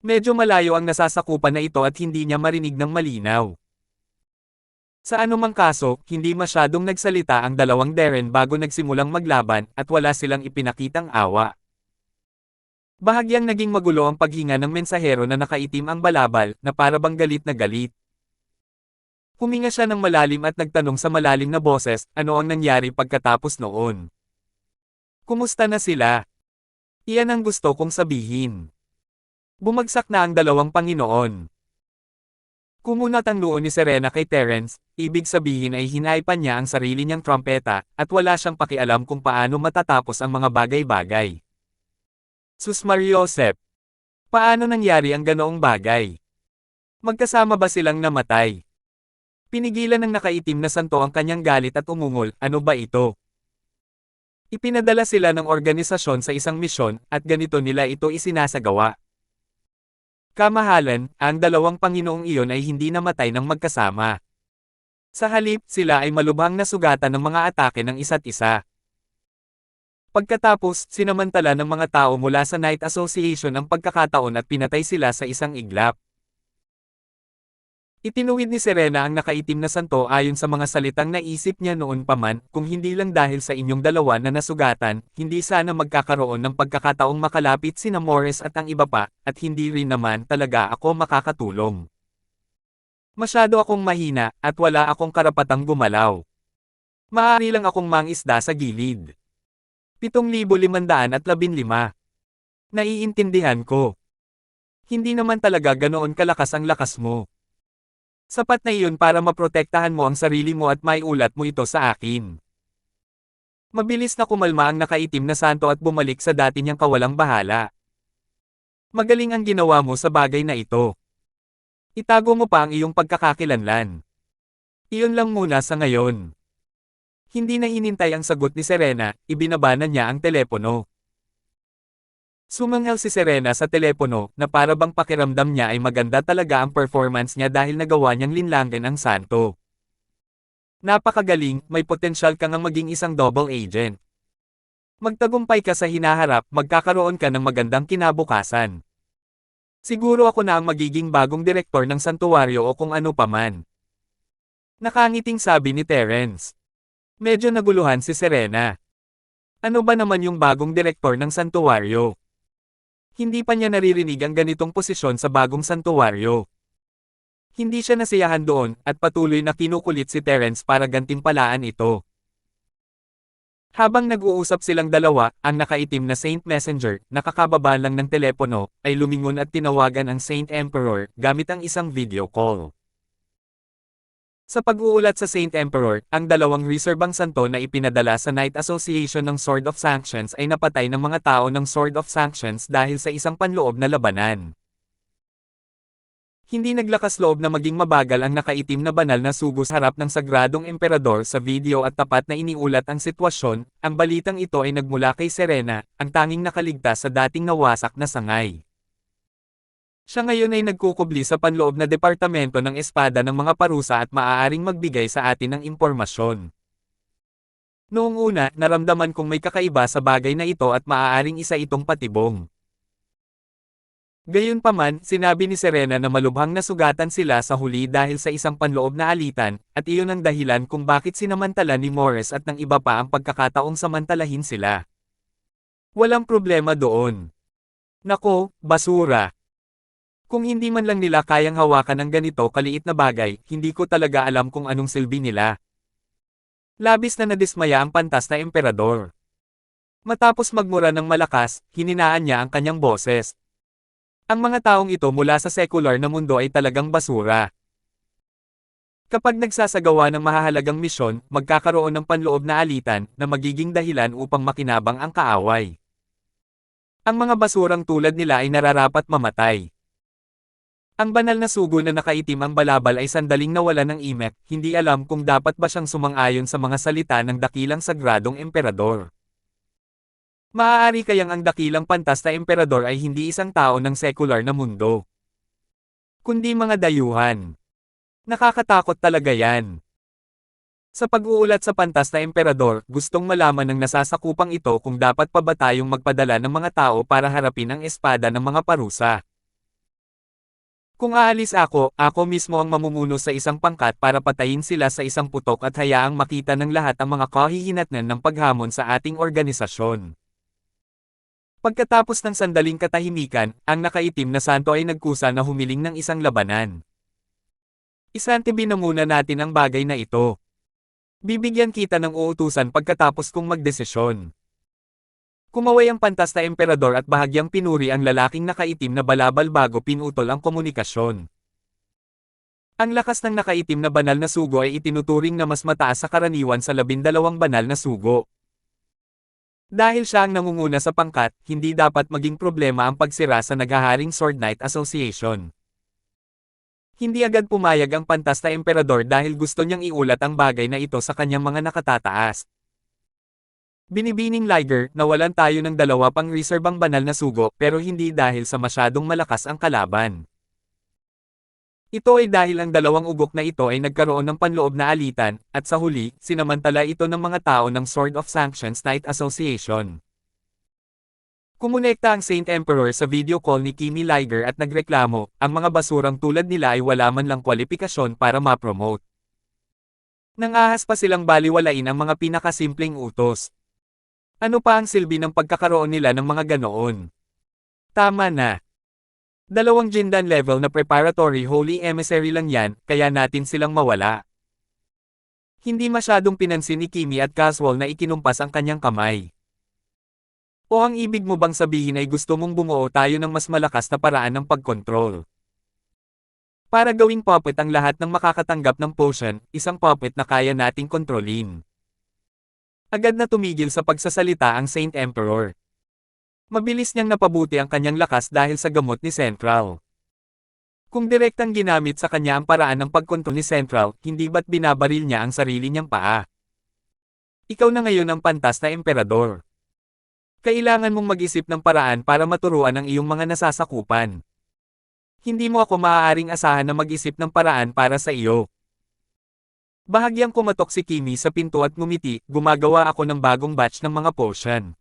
Medyo malayo ang nasasakupan na ito at hindi niya marinig ng malinaw. Sa anumang kaso, hindi masyadong nagsalita ang dalawang Darren bago nagsimulang maglaban at wala silang ipinakitang awa. Bahagyang naging magulo ang paghinga ng mensahero na nakaitim ang balabal, na para bang galit na galit. Huminga siya ng malalim at nagtanong sa malalim na boses, ano ang nangyari pagkatapos noon. Kumusta na sila? Iyan ang gusto kong sabihin. Bumagsak na ang dalawang Panginoon. Kumunat ang noo ni Serena kay Terence, ibig sabihin ay hinaipan niya ang sarili niyang trompeta, at wala siyang pakialam kung paano matatapos ang mga bagay-bagay. Sus Mariosep! Paano nangyari ang ganoong bagay? Magkasama ba silang namatay? Pinigilan ng nakaitim na santo ang kanyang galit at umungol, ano ba ito? Ipinadala sila ng organisasyon sa isang misyon, at ganito nila ito isinasagawa. Kamahalan, ang dalawang Panginoong iyon ay hindi namatay ng magkasama. Sa halip, sila ay malubhang nasugatan ng mga atake ng isa't isa. Pagkatapos, sinamantala ng mga tao mula sa Knight Association ang pagkakataon at pinatay sila sa isang iglap. Itinuwid ni Serena ang nakaitim na santo ayon sa mga salitang naisip niya noon pa man, kung hindi lang dahil sa inyong dalawa na nasugatan, hindi sana magkakaroon ng pagkakataong makalapit sina Morris at ang iba pa, at hindi rin naman talaga ako makakatulong. Masyado akong mahina, at wala akong karapatang gumalaw. Maaari lang akong mangisda sa gilid. 7,515. Naiintindihan ko. Hindi naman talaga ganoon kalakas ang lakas mo. Sapat na iyon para maprotektahan mo ang sarili mo at maiulat mo ito sa akin. Mabilis na kumalma ang nakaitim na santo at bumalik sa dati niyang kawalang bahala. Magaling ang ginawa mo sa bagay na ito. Itago mo pa ang iyong pagkakakilanlan. Iyon lang muna sa ngayon. Hindi na hinintay ang sagot ni Serena, ibinaba na niya ang telepono. Sumanghel si Serena sa telepono, na para bang pakiramdam niya ay maganda talaga ang performance niya dahil nagawa niyang linlangan ang santo. Napakagaling, may potensyal kang maging isang double agent. Magtagumpay ka sa hinaharap, magkakaroon ka ng magandang kinabukasan. Siguro ako na ang magiging bagong direktor ng santuwaryo o kung ano paman. Nakangiting sabi ni Terence. Medyo naguluhan si Serena. Ano ba naman yung bagong direktor ng santuwaryo? Hindi pa niya naririnig ang ganitong posisyon sa bagong santuwaryo. Hindi siya nasiyahan doon, at patuloy na kinukulit si Terence para gantimpalaan ito. Habang nag-uusap silang dalawa, ang nakaitim na Saint Messenger, nakakababa lang ng telepono, ay lumingon at tinawagan ang Saint Emperor, gamit ang isang video call. Sa pag-uulat sa Saint Emperor, ang dalawang reserbang santo na ipinadala sa Knight Association ng Sword of Sanctions ay napatay ng mga tao ng Sword of Sanctions dahil sa isang panloob na labanan. Hindi naglakas loob na maging mabagal ang nakaitim na banal na sugo sa harap ng sagradong emperador sa video at tapat na iniulat ang sitwasyon. Ang balitang ito ay nagmula kay Serena, ang tanging nakaligtas sa dating nawasak na sangay. Siya ngayon ay nagkukubli sa panloob na departamento ng espada ng mga parusa at maaaring magbigay sa atin ng impormasyon. Noong una, naramdaman kong may kakaiba sa bagay na ito at maaaring isa itong patibong. Gayunpaman, sinabi ni Serena na malubhang nasugatan sila sa huli dahil sa isang panloob na alitan, at iyon ang dahilan kung bakit sinamantala ni Morris at ng iba pa ang pagkakataong samantalahin sila. Walang problema doon. Nako, basura. Kung hindi man lang nila kayang hawakan ang ganito kaliit na bagay, hindi ko talaga alam kung anong silbi nila. Labis na nadismaya ang pantas na emperador. Matapos magmura ng malakas, hininaan niya ang kanyang boses. Ang mga taong ito mula sa sekular na mundo ay talagang basura. Kapag nagsasagawa ng mahahalagang misyon, magkakaroon ng panloob na alitan na magiging dahilan upang makinabang ang kaaway. Ang mga basurang tulad nila ay nararapat mamatay. Ang banal na sugo na nakaitim ang balabal ay sandaling nawalan ng imek, hindi alam kung dapat ba siyang sumang-ayon sa mga salita ng dakilang sagradong emperador. Maaari kayang ang dakilang pantas na emperador ay hindi isang tao ng sekular na mundo, kundi mga dayuhan. Nakakatakot talaga yan. Sa pag-uulat sa pantas na emperador, gustong malaman ng nasasakupang ito kung dapat pa ba tayong magpadala ng mga tao para harapin ang espada ng mga parusa. Kung aalis ako mismo ang mamumuno sa isang pangkat para patayin sila sa isang putok at hayaang makita ng lahat ang mga kahihinatnan ng paghamon sa ating organisasyon. Pagkatapos ng sandaling katahimikan, ang nakaitim na santo ay nagkusa na humiling ng isang labanan. Isantabi na muna natin ang bagay na ito. Bibigyan kita ng uutusan pagkatapos kong magdesisyon. Kumaway ang pantas na emperador at bahagyang pinuri ang lalaking nakaitim na balabal bago pinutol ang komunikasyon. Ang lakas ng nakaitim na banal na sugo ay itinuturing na mas mataas sa karaniwan sa 12 banal na sugo. Dahil siya ang nangunguna sa pangkat, hindi dapat maging problema ang pagsira sa naghaharing Sword Knight Association. Hindi agad pumayag ang pantas na emperador dahil gusto niyang iulat ang bagay na ito sa kanyang mga nakatataas. Binibining Liger, nawalan tayo ng 2 pang reserbang banal na sugo pero hindi dahil sa masyadong malakas ang kalaban. Ito ay dahil ang 2 ugok na ito ay nagkaroon ng panloob na alitan, at sa huli, sinamantala ito ng mga tao ng Sword of Sanctions Knight Association. Kumonekta ang Saint Emperor sa video call ni Kimi Liger at nagreklamo, ang mga basurang tulad nila ay wala man lang kwalipikasyon para ma-promote. Nangahas pa silang baliwalain ang mga pinakasimpleng utos. Ano pa ang silbi ng pagkakaroon nila ng mga ganoon? Tama na. 2 Jindan level na preparatory holy emissary lang yan, kaya natin silang mawala. Hindi masyadong pinansin ni Kimi at casual na ikinumpas ang kanyang kamay. O ang ibig mo bang sabihin ay gusto mong bumuo tayo ng mas malakas na paraan ng pagkontrol? Para gawing puppet ang lahat ng makakatanggap ng potion, isang puppet na kaya nating kontrolin. Agad na tumigil sa pagsasalita ang Saint Emperor. Mabilis niyang napabuti ang kanyang lakas dahil sa gamot ni Central. Kung direktang ginamit sa kanya ang paraan ng pagkontrol ni Central, hindi ba't binabaril niya ang sarili niyang paa? Ikaw na ngayon ang pantas na emperador. Kailangan mong mag-isip ng paraan para maturuan ang iyong mga nasasakupan. Hindi mo ako maaaring asahan na mag-isip ng paraan para sa iyo. Bahagyang kumatok si Kimi sa pinto at ngumiti, gumagawa ako ng bagong batch ng mga potion.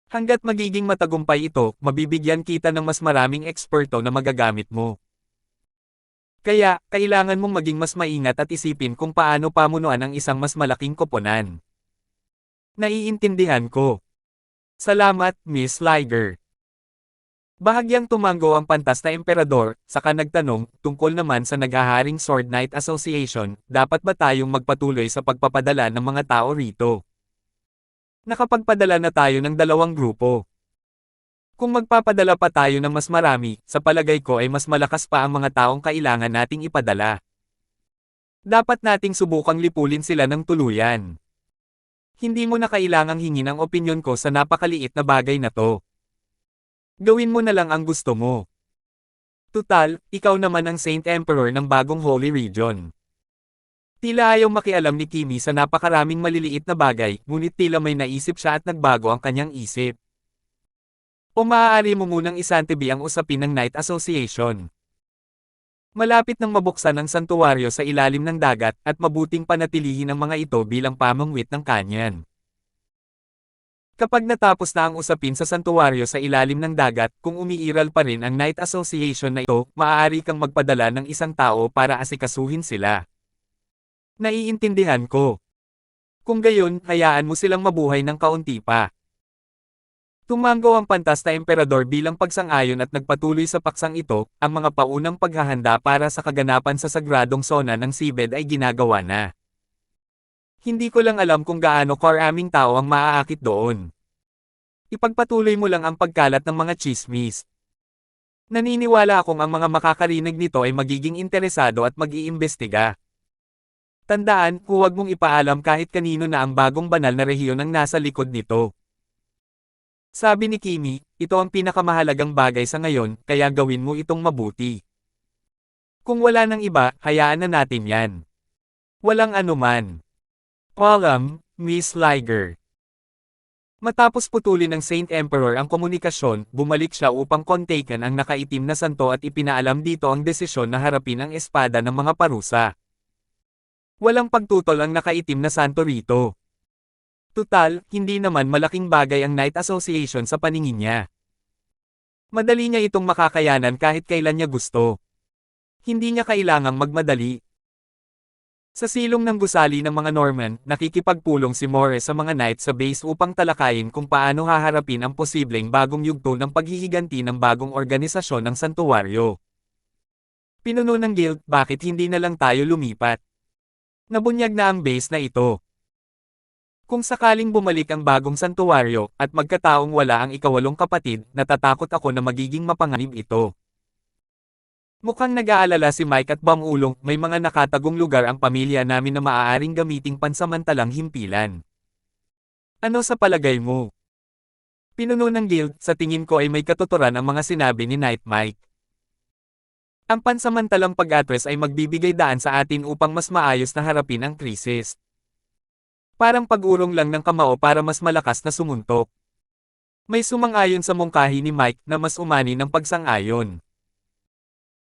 Hanggat magiging matagumpay ito, mabibigyan kita ng mas maraming eksperto na magagamit mo. Kaya, kailangan mong maging mas maingat at isipin kung paano pamunuan ang isang mas malaking koponan. Naiintindihan ko. Salamat, Miss Liger. Bahagyang tumango ang pantas na emperador, saka nagtanong, tungkol naman sa naghaharing Sword Knight Association, dapat ba tayong magpatuloy sa pagpapadala ng mga tao rito? Nakapagpadala na tayo ng 2 grupo. Kung magpapadala pa tayo ng mas marami, sa palagay ko ay mas malakas pa ang mga taong kailangan nating ipadala. Dapat nating subukang lipulin sila ng tuluyan. Hindi mo na kailangang hingin ang opinyon ko sa napakaliit na bagay na to. Gawin mo na lang ang gusto mo. Tutal, ikaw naman ang Saint Emperor ng bagong Holy Region. Tila ayaw makialam ni Kimi sa napakaraming maliliit na bagay, ngunit tila may naisip siya at nagbago ang kanyang isip. O maaari mo munang isantabi ang usapin ng Knight Association. Malapit nang mabuksan ang santuwaryo sa ilalim ng dagat at mabuting panatilihin ang mga ito bilang pamangwit ng kanyan. Kapag natapos na ang usapin sa santuwaryo sa ilalim ng dagat, kung umiiral pa rin ang Night Association na ito, maaari kang magpadala ng isang tao para asikasuhin sila. Naiintindihan ko. Kung gayon, hayaan mo silang mabuhay ng kaunti pa. Tumanggo ang pantas na emperador bilang pagsang-ayon at nagpatuloy sa paksang ito, ang mga paunang paghahanda para sa kaganapan sa sagradong sona ng Seabed ay ginagawa na. Hindi ko lang alam kung gaano karaming tao ang maaakit doon. Ipagpatuloy mo lang ang pagkalat ng mga tsismis. Naniniwala akong ang mga makakarinig nito ay magiging interesado at mag-iimbestiga. Tandaan, huwag mong ipaalam kahit kanino na ang bagong banal na rehiyon ang nasa likod nito. Sabi ni Kimi, ito ang pinakamahalagang bagay sa ngayon, kaya gawin mo itong mabuti. Kung wala nang iba, hayaan na natin yan. Walang anuman. Column, Miss Liger. Matapos putulin ng Saint Emperor ang komunikasyon, bumalik siya upang kontaken ang nakaitim na santo at ipinaalam dito ang desisyon na harapin ang espada ng mga parusa. Walang pagtutol ang nakaitim na santo rito. Tutal, hindi naman malaking bagay ang Night Association sa paningin niya. Madali niya itong makakayanan kahit kailan niya gusto. Hindi niya kailangang magmadali. Sa silong ng gusali ng mga Norman, nakikipagpulong si Morris sa mga knight sa base upang talakayin kung paano haharapin ang posibleng bagong yugto ng paghihiganti ng bagong organisasyon ng santuwaryo. Pinuno ng guild, bakit hindi na lang tayo lumipat? Nabunyag na ang base na ito. Kung sakaling bumalik ang bagong santuwaryo, at magkataong wala ang ikawalong kapatid, natatakot ako na magiging mapanganib ito. Mukhang nag-aalala si Mike at Bangulong, may mga nakatagong lugar ang pamilya namin na maaaring gamiting pansamantalang himpilan. Ano sa palagay mo? Pinuno ng guild, sa tingin ko ay may katuturan ang mga sinabi ni Night Mike. Ang pansamantalang pag-address ay magbibigay daan sa atin upang mas maayos na harapin ang krisis. Parang pag-urong lang ng kamao para mas malakas na sumuntok. May sumang-ayon sa mungkahi ni Mike na mas umani ng pagsang-ayon.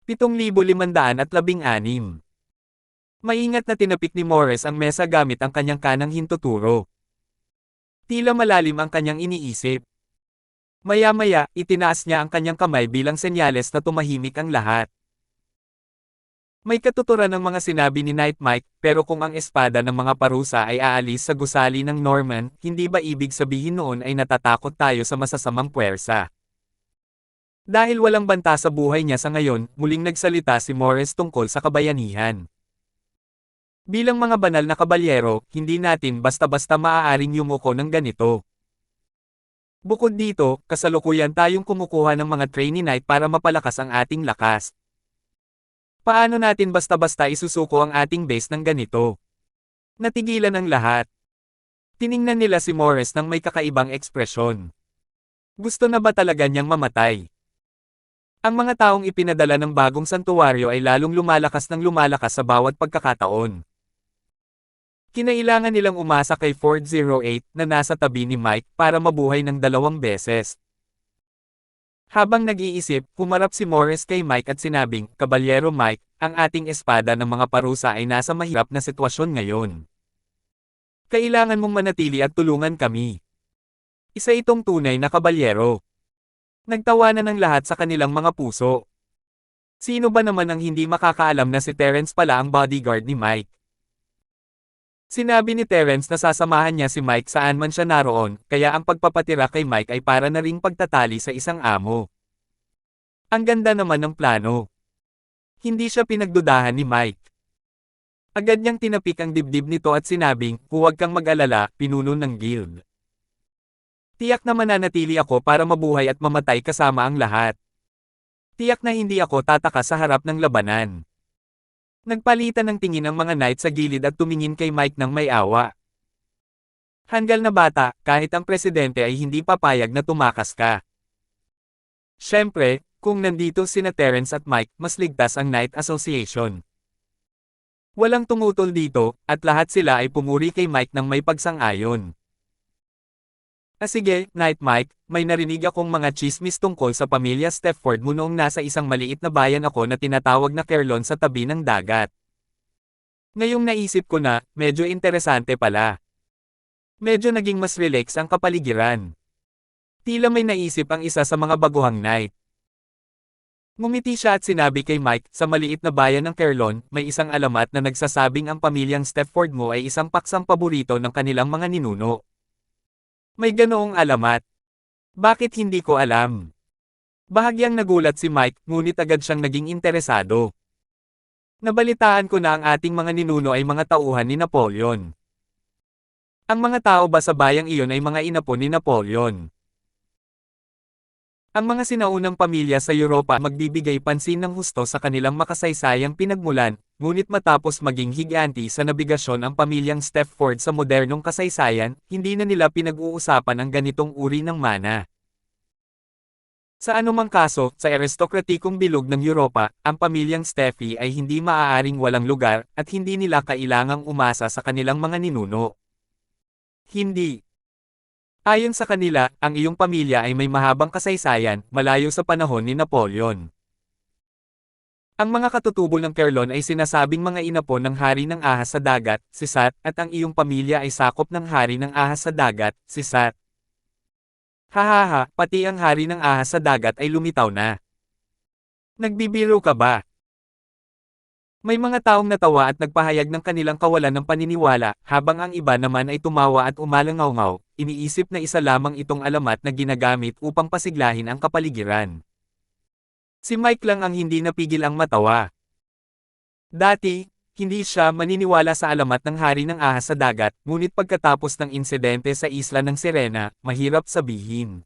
7,516. Maingat na tinapik ni Morris ang mesa gamit ang kanyang kanang hintuturo. Tila malalim ang kanyang iniisip. Maya-maya, itinaas niya ang kanyang kamay bilang senyales na tumahimik ang lahat. May katuturan ng mga sinabi ni Night Mike, pero kung ang espada ng mga parusa ay aalis sa gusali ng Norman, hindi ba ibig sabihin noon ay natatakot tayo sa masasamang puwersa? Dahil walang banta sa buhay niya sa ngayon, muling nagsalita si Morris tungkol sa kabayanihan. Bilang mga banal na kabalyero, hindi natin basta-basta maaaring yumuko ng ganito. Bukod dito, kasalukuyan tayong kumukuha ng mga trainee knight para mapalakas ang ating lakas. Paano natin basta-basta isusuko ang ating base ng ganito? Natigilan ang lahat. Tiningnan nila si Morris ng may kakaibang ekspresyon. Gusto na ba talaga niyang mamatay? Ang mga taong ipinadala ng bagong santuwaryo ay lalong lumalakas ng lumalakas sa bawat pagkakataon. Kinailangan nilang umasa kay Ford 08 na nasa tabi ni Mike para mabuhay ng 2 beses. Habang nag-iisip, humarap si Morris kay Mike at sinabing, "Kabalyero Mike, ang ating espada ng mga parusa ay nasa mahirap na sitwasyon ngayon. Kailangan mong manatili at tulungan kami." Isa itong tunay na kabalyero. Nagtawanan ng lahat sa kanilang mga puso. Sino ba naman ang hindi makakaalam na si Terence pala ang bodyguard ni Mike? Sinabi ni Terence na sasamahan niya si Mike saan man siya naroon, kaya ang pagpapatira kay Mike ay para na ring pagtatali sa isang amo. Ang ganda naman ng plano. Hindi siya pinagdudahan ni Mike. Agad niyang tinapik ang dibdib nito at sinabing, "Huwag kang mag-alala, pinuno ng guild. Tiyak na mananatili ako para mabuhay at mamatay kasama ang lahat. Tiyak na hindi ako tataka sa harap ng labanan." Nagpalitan ng tingin ang mga knight sa gilid at tumingin kay Mike ng may awa. Hanggal na bata, kahit ang presidente ay hindi papayag na tumakas ka. Siyempre, kung nandito sina Terence at Mike, mas ligtas ang Night Association. Walang tumutol dito, at lahat sila ay pumuri kay Mike ng may pagsang-ayon. Sige, Night Mike, may narinig akong mga chismis tungkol sa pamilya Stefford mo noong nasa isang maliit na bayan ako na tinatawag na Kerlon sa tabi ng dagat. Ngayong naisip ko na, medyo interesante pala. Medyo naging mas relax ang kapaligiran. Tila may naisip ang isa sa mga baguhang knight. Ngumiti siya at sinabi kay Mike, sa maliit na bayan ng Kerlon, may isang alamat na nagsasabing ang pamilyang Stepford mo ay isang paksang paborito ng kanilang mga ninuno. May ganoong alamat. Bakit hindi ko alam? Bahagyang nagulat si Mike, ngunit agad siyang naging interesado. Nabalitaan ko na ang ating mga ninuno ay mga tauhan ni Napoleon. Ang mga tao ba sa bayang iyon ay mga inapo ni Napoleon? Ang mga sinaunang pamilya sa Europa magbibigay pansin ng husto sa kanilang makasaysayang pinagmulan, ngunit matapos maging higanti sa nabigasyon ang pamilyang Stepford sa modernong kasaysayan, hindi na nila pinag-uusapan ang ganitong uri ng mana. Sa anumang kaso, sa aristokratikong bilog ng Europa, ang pamilyang Steffi ay hindi maaaring walang lugar, at hindi nila kailangang umasa sa kanilang mga ninuno. Hindi. Ayon sa kanila, ang iyong pamilya ay may mahabang kasaysayan, malayo sa panahon ni Napoleon. Ang mga katutubo ng Kerlon ay sinasabing mga inapo ng hari ng ahas sa dagat, si Sat, at ang iyong pamilya ay sakop ng hari ng ahas sa dagat, si Sat. Hahaha, pati ang hari ng ahas sa dagat ay lumitaw na. Nagbibiro ka ba? May mga taong natawa at nagpahayag ng kanilang kawalan ng paniniwala, habang ang iba naman ay tumawa at umalangaw-ngaw, iniisip na isa lamang itong alamat na ginagamit upang pasiglahin ang kapaligiran. Si Mike lang ang hindi napigil ang matawa. Dati, hindi siya maniniwala sa alamat ng hari ng ahas sa dagat, ngunit pagkatapos ng insidente sa isla ng Sirena, mahirap sabihin.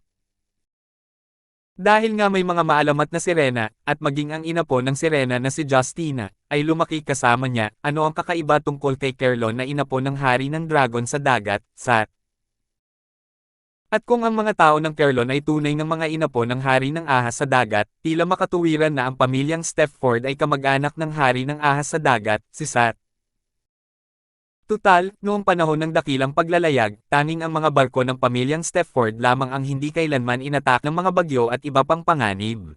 Dahil nga may mga maalamat na sirena, at maging ang ina po ng sirena na si Justina, ay lumaki kasama niya, ano ang kakaiba tungkol kay Kerlon na ina po ng hari ng dragon sa dagat, Sat? At kung ang mga tao ng Kerlon ay tunay ng mga ina po ng hari ng ahas sa dagat, tila makatuwiran na ang pamilyang Stepford ay kamag-anak ng hari ng ahas sa dagat, si Sat. Tutal, noong panahon ng dakilang paglalayag, tanging ang mga barko ng pamilyang Stepford lamang ang hindi kailanman inatak ng mga bagyo at iba pang panganib.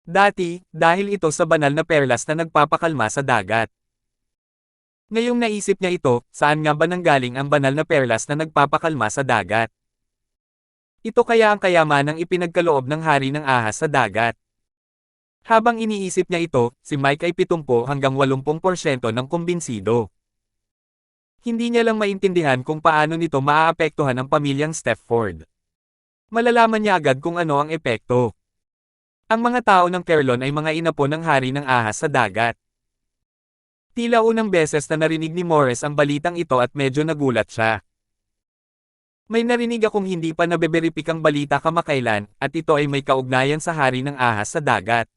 Dati, dahil ito sa banal na perlas na nagpapakalma sa dagat. Ngayong naisip niya ito, saan nga ba nanggaling ang banal na perlas na nagpapakalma sa dagat? Ito kaya ang kayamanang ipinagkaloob ng hari ng ahas sa dagat. Habang iniisip niya ito, si Mike ay 70 hanggang 80% ng kumbinsido. Hindi niya lang maintindihan kung paano nito maaapektuhan ang pamilyang Stepford. Malalaman niya agad kung ano ang epekto. Ang mga tao ng Kerlon ay mga inapo ng hari ng ahas sa dagat. Tila unang beses na narinig ni Morris ang balitang ito at medyo nagulat siya. May narinig akong hindi pa nabeberipikang balita kamakailan, at ito ay may kaugnayan sa hari ng ahas sa dagat.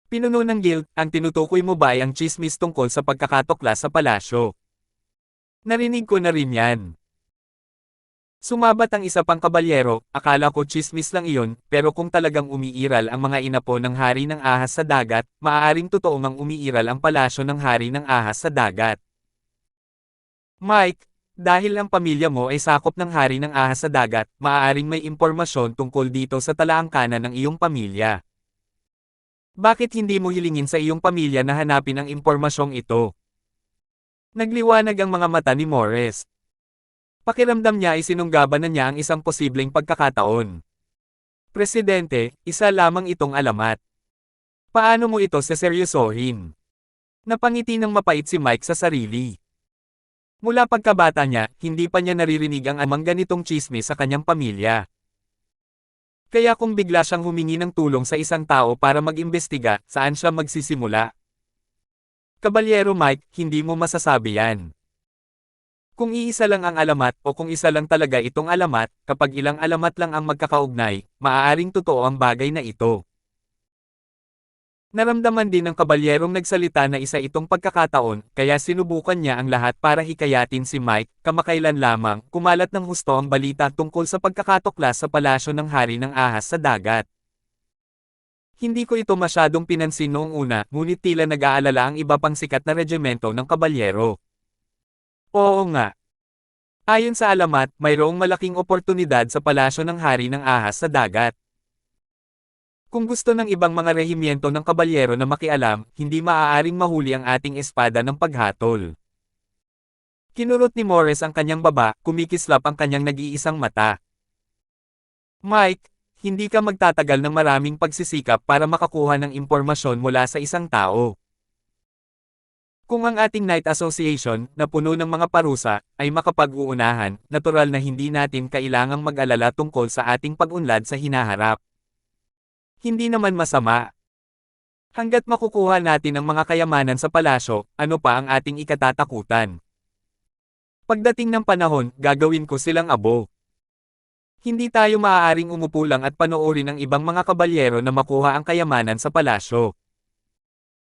Pinuno ng guild, ang tinutukoy mo ba ay ang chismis tungkol sa pagkakatuklas sa palasyo? Narinig ko na rin yan. Sumabat ang isa pang kabalyero, akala ko chismis lang iyon, pero kung talagang umiiral ang mga inapo ng hari ng ahas sa dagat, maaaring totoo ngang umiiral ang palasyo ng hari ng ahas sa dagat. Mike, dahil ang pamilya mo ay sakop ng hari ng ahas sa dagat, maaaring may impormasyon tungkol dito sa talaangkanan ng iyong pamilya. Bakit hindi mo hilingin sa iyong pamilya na hanapin ang impormasyong ito? Nagliwanag ang mga mata ni Morris. Pakiramdam niya ay sinunggaban na niya ang isang posibleng pagkakataon. Presidente, isa lamang itong alamat. Paano mo ito seseryosohin? Napangiti ng mapait si Mike sa sarili. Mula pagkabata niya, hindi pa niya naririnig ang amang ganitong chismis sa kanyang pamilya. Kaya kung bigla siyang humingi ng tulong sa isang tao para mag-imbestiga, saan siya magsisimula? Kabalyero Mike, hindi mo masasabi yan. Kung iisa lang ang alamat o kung isa lang talaga itong alamat, kapag ilang alamat lang ang magkakaugnay, maaaring totoo ang bagay na ito. Naramdaman din ng kabalyerong nagsalita na isa itong pagkakataon, kaya sinubukan niya ang lahat para hikayatin si Mike. Kamakailan lamang, kumalat ng husto ang balita tungkol sa pagkakatuklas sa palasyo ng hari ng ahas sa dagat. Hindi ko ito masyadong pinansin noong una, ngunit tila nag-aalala ang iba pang sikat na regimento ng kabalyero. Oo nga. Ayon sa alamat, mayroong malaking oportunidad sa palasyo ng hari ng ahas sa dagat. Kung gusto ng ibang mga rehimyento ng kabalyero na makialam, hindi maaaring mahuli ang ating espada ng paghatol. Kinurot ni Morris ang kanyang baba, kumikislap ang kanyang nag-iisang mata. Mike, hindi ka magtatagal ng maraming pagsisikap para makakuha ng impormasyon mula sa isang tao. Kung ang ating Night Association, na puno ng mga parusa, ay makapag-uunahan, natural na hindi natin kailangang mag-alala tungkol sa ating pag-unlad sa hinaharap. Hindi naman masama. Hanggat makukuha natin ang mga kayamanan sa palasyo, ano pa ang ating ikatatakutan? Pagdating ng panahon, gagawin ko silang abo. Hindi tayo maaaring umupo lang at panoorin ang ibang mga kabalyero na makuha ang kayamanan sa palasyo.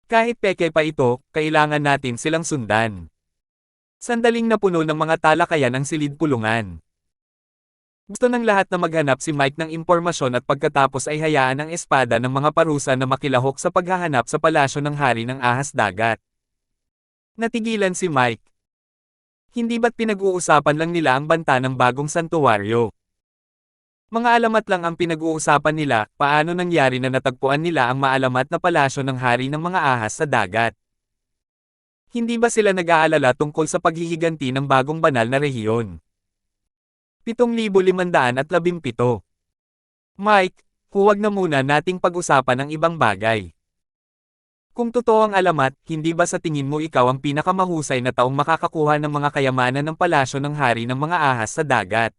Kahit peke pa ito, kailangan natin silang sundan. Sandaling napuno ng mga talakayan ang silid pulungan. Gusto ng lahat na maghanap si Mike ng impormasyon at pagkatapos ay hayaan ang espada ng mga parusa na makilahok sa paghahanap sa palasyo ng hari ng ahas dagat. Natigilan si Mike. Hindi ba't pinag-uusapan lang nila ang banta ng bagong santuwaryo? Mga alamat lang ang pinag-uusapan nila, paano nangyari na natagpuan nila ang maalamat na palasyo ng hari ng mga ahas sa dagat? Hindi ba sila nag-aalala tungkol sa paghihiganti ng bagong banal na rehiyon? 7,517. Mike, huwag na muna nating pag-usapan ang ibang bagay. Kung totoo ang alamat, hindi ba sa tingin mo ikaw ang pinakamahusay na taong makakakuha ng mga kayamanan ng palasyo ng hari ng mga ahas sa dagat?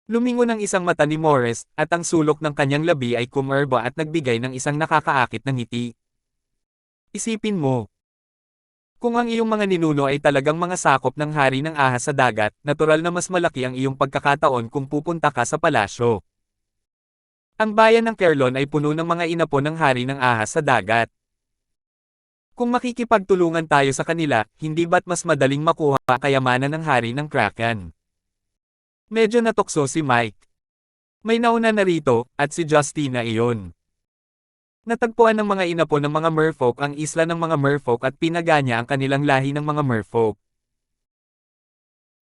Lumingon ang isang mata ni Morris, at ang sulok ng kanyang labi ay kumerba at nagbigay ng isang nakakaakit na ngiti. Isipin mo. Kung ang iyong mga ninuno ay talagang mga sakop ng hari ng ahas sa dagat, natural na mas malaki ang iyong pagkakataon kung pupunta ka sa palasyo. Ang bayan ng Kerlon ay puno ng mga inapo ng hari ng ahas sa dagat. Kung makikipagtulungan tayo sa kanila, hindi ba't mas madaling makuha ang kayamanan ng hari ng Kraken? Medyo natukso si Mike. May nauna na rito, at si Justina iyon. Natagpuan ng mga inapo ng mga merfolk ang isla ng mga merfolk at pinaganya ang kanilang lahi ng mga merfolk.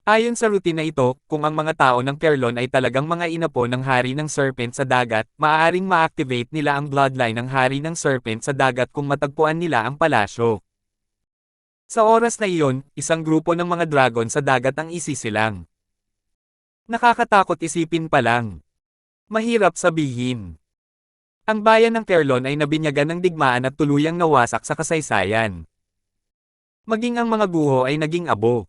Ayon sa routine na ito, kung ang mga tao ng Kerlon ay talagang mga inapo ng hari ng serpent sa dagat, maaaring ma-activate nila ang bloodline ng hari ng serpent sa dagat kung matagpuan nila ang palasyo. Sa oras na iyon, isang grupo ng mga dragon sa dagat ang isisilang. Nakakatakot isipin pa lang. Mahirap sabihin. Ang bayan ng Kerlon ay nabinyagan ng digmaan at tuluyang nawasak sa kasaysayan. Maging ang mga guho ay naging abo.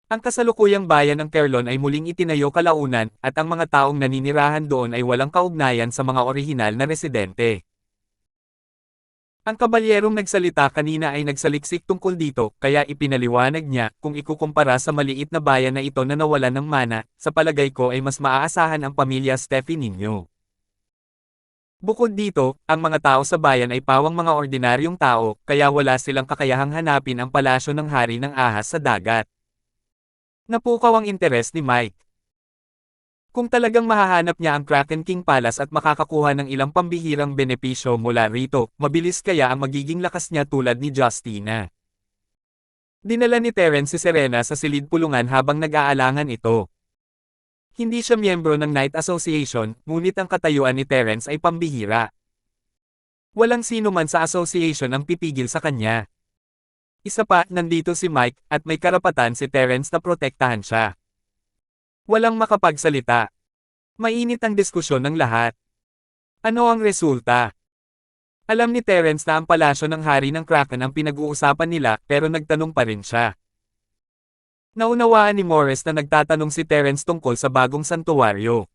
Ang kasalukuyang bayan ng Kerlon ay muling itinayo kalaunan, at ang mga taong naninirahan doon ay walang kaugnayan sa mga orihinal na residente. Ang kabalyerong nagsalita kanina ay nagsaliksik tungkol dito, kaya ipinaliwanag niya, kung ikukumpara sa maliit na bayan na ito na nawalan ng mana, sa palagay ko ay mas maaasahan ang pamilya Steffi ninyo. Bukod dito, ang mga tao sa bayan ay pawang mga ordinaryong tao, kaya wala silang kakayahang hanapin ang palasyo ng hari ng ahas sa dagat. Napukaw ang interes ni Mike. Kung talagang mahahanap niya ang Kraken King Palace at makakakuha ng ilang pambihirang benepisyo mula rito, mabilis kaya ang magiging lakas niya tulad ni Justina. Dinala ni Terence si Serena sa silid pulungan habang nag-aalangan ito. Hindi siya miyembro ng Night Association, ngunit ang katayuan ni Terence ay pambihira. Walang sino man sa association ang pipigil sa kanya. Isa pa, nandito si Mike, at may karapatan si Terence na protektahan siya. Walang makapagsalita. Mainit ang diskusyon ng lahat. Ano ang resulta? Alam ni Terence na ang palasyo ng hari ng Kraken ang pinag-uusapan nila, pero nagtanong pa rin siya. Naunawaan ni Morris na nagtatanong si Terence tungkol sa bagong santuwaryo.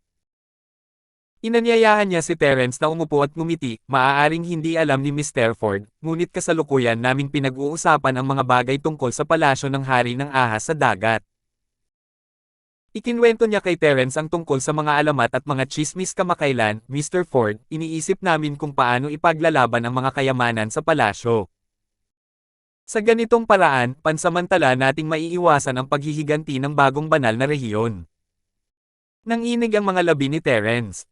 Inanyayahan niya si Terence na umupo at ngumiti, maaaring hindi alam ni Mr. Ford, ngunit kasalukuyan naming pinag-uusapan ang mga bagay tungkol sa palasyo ng hari ng ahas sa dagat. Ikinwento niya kay Terence ang tungkol sa mga alamat at mga tsismis kamakailan, Mr. Ford, iniisip namin kung paano ipaglalaban ang mga kayamanan sa palasyo. Sa ganitong paraan, pansamantala nating maiiwasan ang paghihiganti ng bagong banal na rehiyon. Nanginig ang mga labi ni Terence.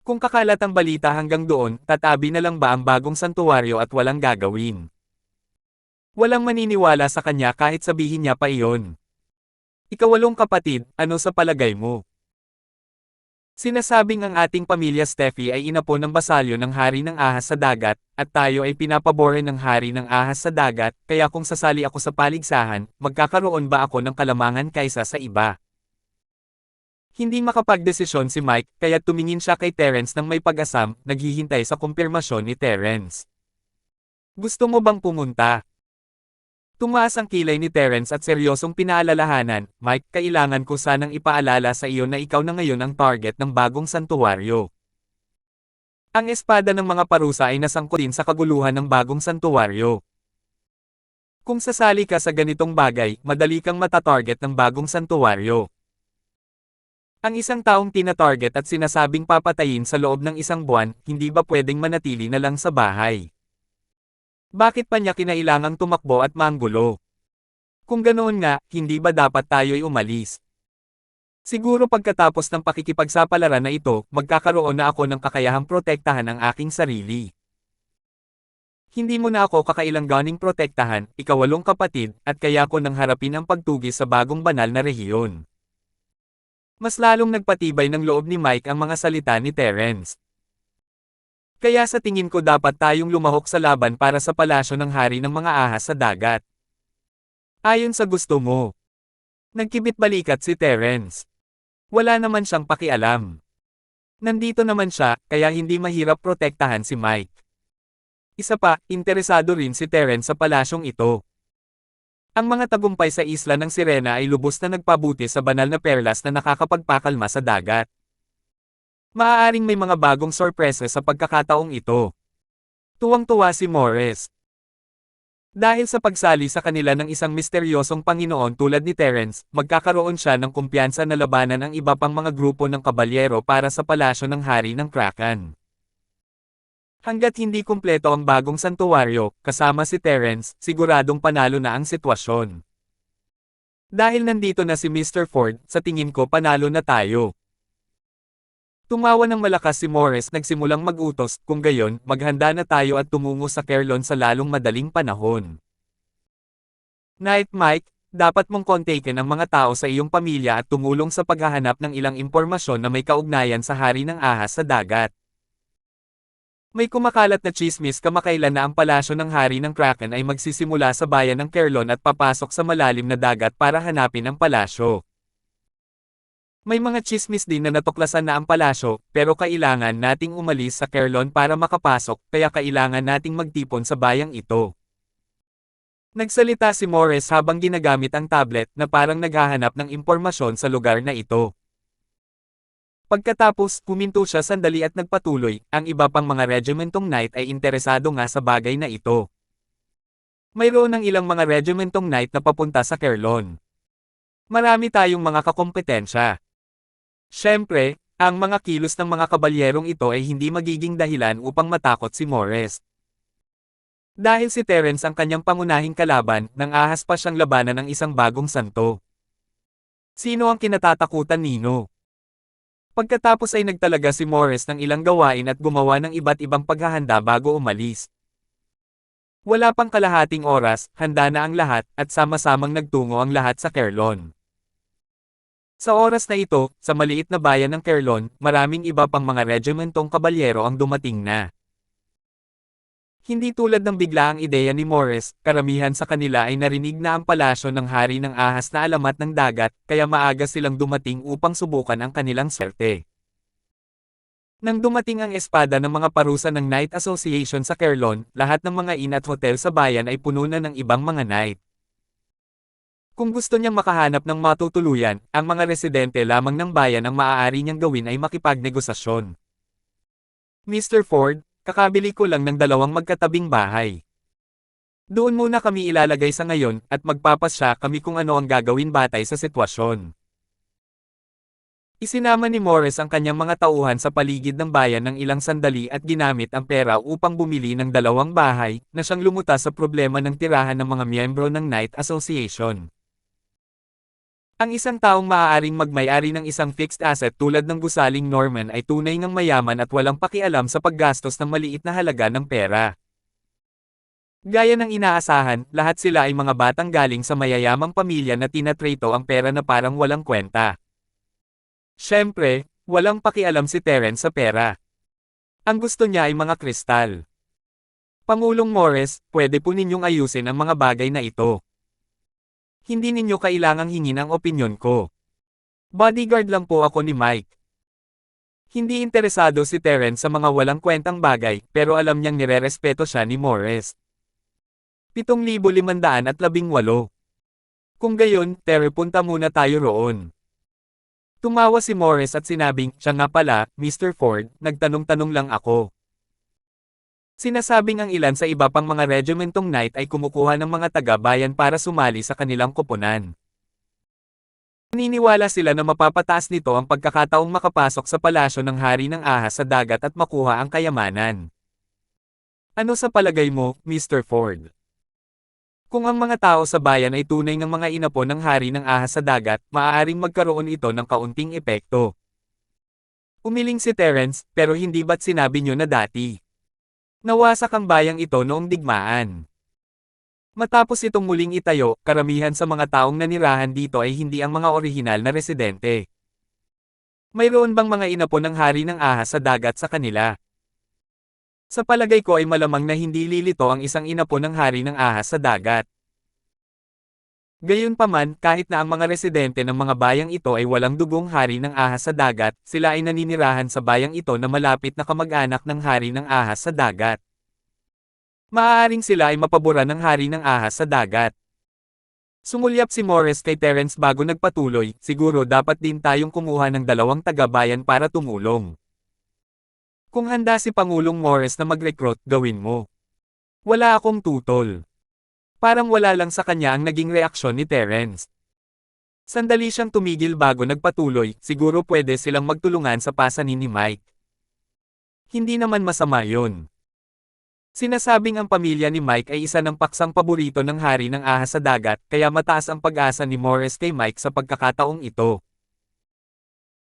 Kung kakalat ang balita hanggang doon, tatabi na lang ba ang bagong santuwaryo at walang gagawin? Walang maniniwala sa kanya kahit sabihin niya pa iyon. Ikawalong kapatid, ano sa palagay mo? Sinasabing ang ating pamilya Steffi ay inapo ng basalyo ng hari ng ahas sa dagat, at tayo ay pinapabore ng hari ng ahas sa dagat, kaya kung sasali ako sa paligsahan, magkakaroon ba ako ng kalamangan kaysa sa iba? Hindi makapagdesisyon si Mike, kaya tumingin siya kay Terence nang may pag-asam, naghihintay sa kumpirmasyon ni Terence. Gusto mo bang pumunta? Tumaas ang kilay ni Terence at seryosong pinaalalahanan, Mike, kailangan ko sanang ipaalala sa iyo na ikaw na ngayon ang target ng bagong santuwaryo. Ang espada ng mga parusa ay nasangkutin sa kaguluhan ng bagong santuwaryo. Kung sasali ka sa ganitong bagay, madali kang matatarget ng bagong santuwaryo. Ang isang taong tina-target at sinasabing papatayin sa loob ng isang buwan, hindi ba pwedeng manatili na lang sa bahay? Bakit pa niya kinailangang tumakbo at manggulo? Kung ganoon nga, hindi ba dapat tayo'y umalis? Siguro pagkatapos ng pakikipagsapalaran na ito, magkakaroon na ako ng kakayahang protektahan ang aking sarili. Hindi mo na ako kakailanganing protektahan, ikawalong kapatid, at kaya ko nang harapin ang pagtugis sa bagong banal na rehiyon. Mas lalong nagpatibay ng loob ni Mike ang mga salita ni Terence. Kaya sa tingin ko dapat tayong lumahok sa laban para sa palasyo ng hari ng mga ahas sa dagat. Ayon sa gusto mo. Nagkibit-balikat si Terence. Wala naman siyang pakialam. Nandito naman siya, kaya hindi mahirap protektahan si Mike. Isa pa, interesado rin si Terence sa palasyong ito. Ang mga tagumpay sa isla ng Sirena ay lubos na nagpabuti sa banal na perlas na nakakapagpakalma sa dagat. Maaaring may mga bagong sorpresa sa pagkakataong ito. Tuwang-tuwa si Morris. Dahil sa pagsali sa kanila ng isang misteryosong Panginoon tulad ni Terence, magkakaroon siya ng kumpiyansa na labanan ang iba pang mga grupo ng kabalyero para sa palasyo ng hari ng Kraken. Hanggat hindi kumpleto ang bagong santuwaryo, kasama si Terence, siguradong panalo na ang sitwasyon. Dahil nandito na si Mr. Ford, sa tingin ko panalo na tayo. Tumawa ng malakas si Morris, nagsimulang mag-utos, kung gayon, maghanda na tayo at tumungo sa Kerlon sa lalong madaling panahon. Night Mike, dapat mong kontakin ang mga tao sa iyong pamilya at tumulong sa paghahanap ng ilang impormasyon na may kaugnayan sa hari ng ahas sa dagat. May kumakalat na chismis kamakailan na ang palasyo ng hari ng Kraken ay magsisimula sa bayan ng Kerlon at papasok sa malalim na dagat para hanapin ang palasyo. May mga chismis din na natuklasan na ang palasyo, pero kailangan nating umalis sa Kerlon para makapasok, kaya kailangan nating magtipon sa bayang ito. Nagsalita si Morris habang ginagamit ang tablet na parang naghahanap ng impormasyon sa lugar na ito. Pagkatapos, huminto siya sandali at nagpatuloy, ang iba pang mga regimentong knight ay interesado nga sa bagay na ito. Mayroon ng ilang mga regimentong knight na papunta sa Kerlon. Marami tayong mga kakompetensya. Siyempre, ang mga kilos ng mga kabalyerong ito ay hindi magiging dahilan upang matakot si Morris. Dahil si Terence ang kanyang pangunahing kalaban, nang ahas pa siyang labanan ng isang bagong santo. Sino ang kinatatakutan nino? Pagkatapos ay nagtalaga si Morris ng ilang gawain at gumawa ng iba't ibang paghahanda bago umalis. Wala pang kalahating oras, handa na ang lahat, at sama-samang nagtungo ang lahat sa Kerlon. Sa oras na ito, sa maliit na bayan ng Kerlon, maraming iba pang mga regimentong kabalyero ang dumating na. Hindi tulad ng biglaang ideya ni Morris, karamihan sa kanila ay narinig na ang palasyo ng hari ng ahas na alamat ng dagat, kaya maaga silang dumating upang subukan ang kanilang swerte. Nang dumating ang espada ng mga parusa ng Knight Association sa Kerlon, lahat ng mga inn at hotel sa bayan ay puno na ng ibang mga knight. Kung gusto niyang makahanap ng matutuluyan, ang mga residente lamang ng bayan ang maaari niyang gawin ay makipagnegosasyon. Mr. Ford, kakabili ko lang ng 2 magkatabing bahay. Doon muna kami ilalagay sa ngayon, at magpapasya kami kung ano ang gagawin batay sa sitwasyon. Isinama ni Morris ang kanyang mga tauhan sa paligid ng bayan ng ilang sandali at ginamit ang pera upang bumili ng 2 bahay, na siyang lumutas sa problema ng tirahan ng mga miyembro ng Knight Association. Ang isang taong maaaring magmay-ari ng isang fixed asset tulad ng gusaling Norman ay tunay ngang mayaman at walang pakialam sa paggastos ng maliit na halaga ng pera. Gaya ng inaasahan, lahat sila ay mga batang galing sa mayayamang pamilya na tinatrito ang pera na parang walang kwenta. Siyempre, Walang pakialam si Terence sa pera. Ang gusto niya ay mga kristal. Pangulong Morris, pwede po ninyong ayusin ang mga bagay na ito. Hindi ninyo kailangang hingin ang opinyon ko. Bodyguard lang po ako ni Mike. Hindi interesado si Terence sa mga walang kwentang bagay, pero alam niyang nirerespeto siya ni Morris. 7,518. Kung gayon, Terry, punta muna tayo roon. Tumawa si Morris at sinabing, siya nga pala, Mr. Ford, nagtanong-tanong lang ako. Sinasabing ang ilan sa iba pang mga regimentong knight ay kumukuha ng mga taga-bayan para sumali sa kanilang koponan. Naniniwala sila na mapapataas nito ang pagkakataong makapasok sa palasyo ng hari ng ahas sa dagat at makuha ang kayamanan. Ano sa palagay mo, Mr. Ford? Kung ang mga tao sa bayan ay tunay ng mga inapo ng hari ng ahas sa dagat, maaaring magkaroon ito ng kaunting epekto. Umiling si Terence, pero hindi ba't sinabi niyo na dati? Nawasak ang bayang ito noong digmaan. Matapos itong muling itayo, karamihan sa mga taong nanirahan dito ay hindi ang mga orihinal na residente. Mayroon bang mga inapo ng hari ng ahas sa dagat sa kanila? Sa palagay ko ay malamang na hindi lilito ang isang inapo ng hari ng ahas sa dagat. Gayunpaman, kahit na ang mga residente ng mga bayang ito ay walang dugong hari ng ahas sa dagat, sila ay naninirahan sa bayang ito na malapit na kamag-anak ng hari ng ahas sa dagat. Maaaring sila ay mapaboran ng hari ng ahas sa dagat. Sumulyap si Morris kay Terence bago nagpatuloy, siguro dapat din tayong kumuha ng 2 taga-bayan para tumulong. Kung handa si Pangulong Morris na mag-recruit, gawin mo. Wala akong tutol. Parang wala lang sa kanya ang naging reaksyon ni Terence. Sandali siyang tumigil bago nagpatuloy, siguro pwede silang magtulungan sa pasanin ni Mike. Hindi naman masama yun. Sinasabing ang pamilya ni Mike ay isa ng paksang paborito ng hari ng ahas sa dagat, kaya mataas ang pag-asa ni Morris kay Mike sa pagkakataong ito.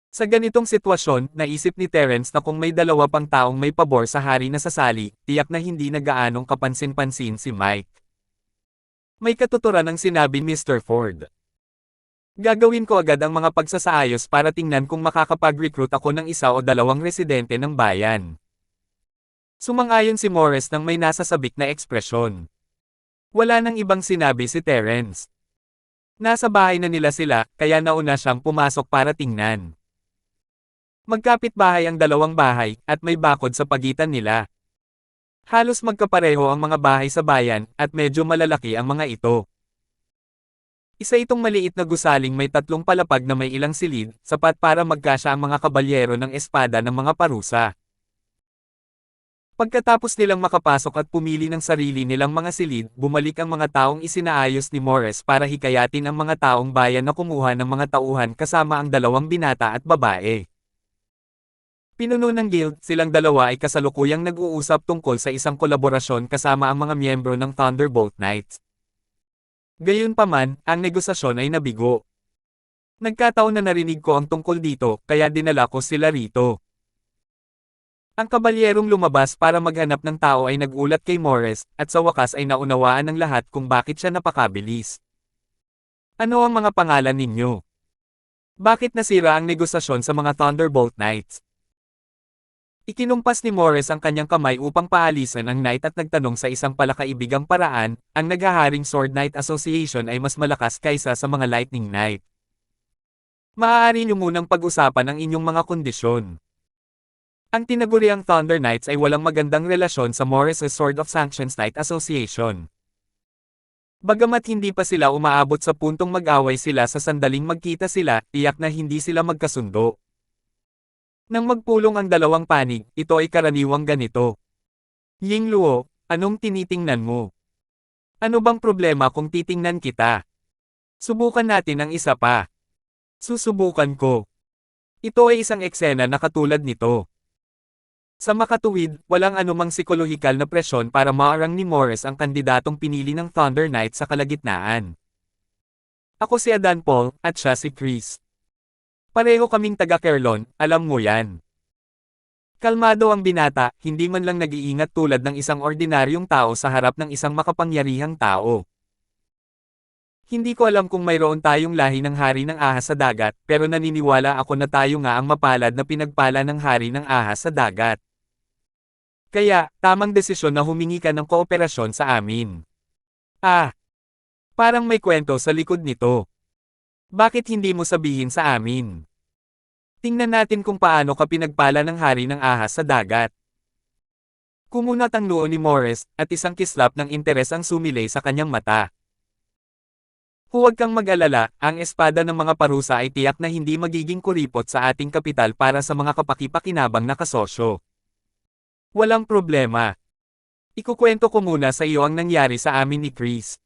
Sa ganitong sitwasyon, naisip ni Terence na kung may 2 pang taong may pabor sa hari na sasali, tiyak na hindi na gaanong kapansin-pansin si Mike. May katuturan ang sinabi ni Mr. Ford. Gagawin ko agad ang mga pagsasaayos para tingnan kung makakapag-recruit ako ng 1 o 2 residente ng bayan. Sumang-ayon si Morris nang may nasasabik na ekspresyon. Wala nang ibang sinabi si Terence. Nasa bahay na nila sila, kaya nauna siyang pumasok para tingnan. Magkapit-bahay ang 2 bahay, at may bakod sa pagitan nila. Halos magkapareho ang mga bahay sa bayan, at medyo malalaki ang mga ito. Isa itong maliit na gusaling may 3 palapag na may ilang silid, sapat para magkasya ang mga kabalyero ng espada ng mga parusa. Pagkatapos nilang makapasok at pumili ng sarili nilang mga silid, bumalik ang mga taong isinaayos ni Morris para hikayatin ang mga taong bayan na kumuha ng mga tauhan kasama ang 2 binata at babae. Pinuno ng guild, silang 2 ay kasalukuyang nag-uusap tungkol sa isang kolaborasyon kasama ang mga miyembro ng Thunderbolt Knights. Gayunpaman, ang negosasyon ay nabigo. Nagkataon na narinig ko ang tungkol dito, kaya dinala ko sila rito. Ang kabalyerong lumabas para maghanap ng tao ay nagulat kay Morris, at sa wakas ay naunawaan ng lahat kung bakit siya napakabilis. Ano ang mga pangalan ninyo? Bakit nasira ang negosasyon sa mga Thunderbolt Knights? Ikinumpas ni Morris ang kanyang kamay upang paalisan ang knight at nagtanong sa isang palakaibigang paraan, ang naghaharing Sword Knight Association ay mas malakas kaysa sa mga Lightning Knight. Maaari niyo munang pag-usapan ang inyong mga kondisyon. Ang tinaguriang Thunder Knights ay walang magandang relasyon sa Morris' Sword of Sanctions Knight Association. Bagamat hindi pa sila umaabot sa puntong mag-away sila sa sandaling magkita sila, tiyak na hindi sila magkasundo. Nang magpulong ang 2 panig, ito ay karaniwang ganito. Yingluo, anong tinitingnan mo? Ano bang problema kung titingnan kita? Subukan natin ang isa pa. Susubukan ko. Ito ay isang eksena na katulad nito. Sa makatuwid, walang anumang psikolohikal na presyon para maarang ni Morris ang kandidatong pinili ng Thunder Knight sa kalagitnaan. Ako si Adan Paul, at siya si Chris. Pareho kaming taga-Kerlon, alam mo yan. Kalmado ang binata, hindi man lang nag-iingat tulad ng isang ordinaryong tao sa harap ng isang makapangyarihang tao. Hindi ko alam kung mayroon tayong lahi ng hari ng ahas sa dagat, pero naniniwala ako na tayo nga ang mapalad na pinagpala ng hari ng ahas sa dagat. Kaya, tamang desisyon na humingi ka ng kooperasyon sa amin. Ah, parang may kwento sa likod nito. Bakit hindi mo sabihin sa amin? Tingnan natin kung paano ka pinagpala ng hari ng ahas sa dagat. Kumunat ang noo ni Morris, at isang kislap ng interes ang sumilay sa kanyang mata. Huwag kang mag-alala, ang espada ng mga parusa ay tiyak na hindi magiging kuripot sa ating kapital para sa mga kapakipakinabang na kasosyo. Walang problema. Ikukwento ko muna sa iyo ang nangyari sa amin ni Chris.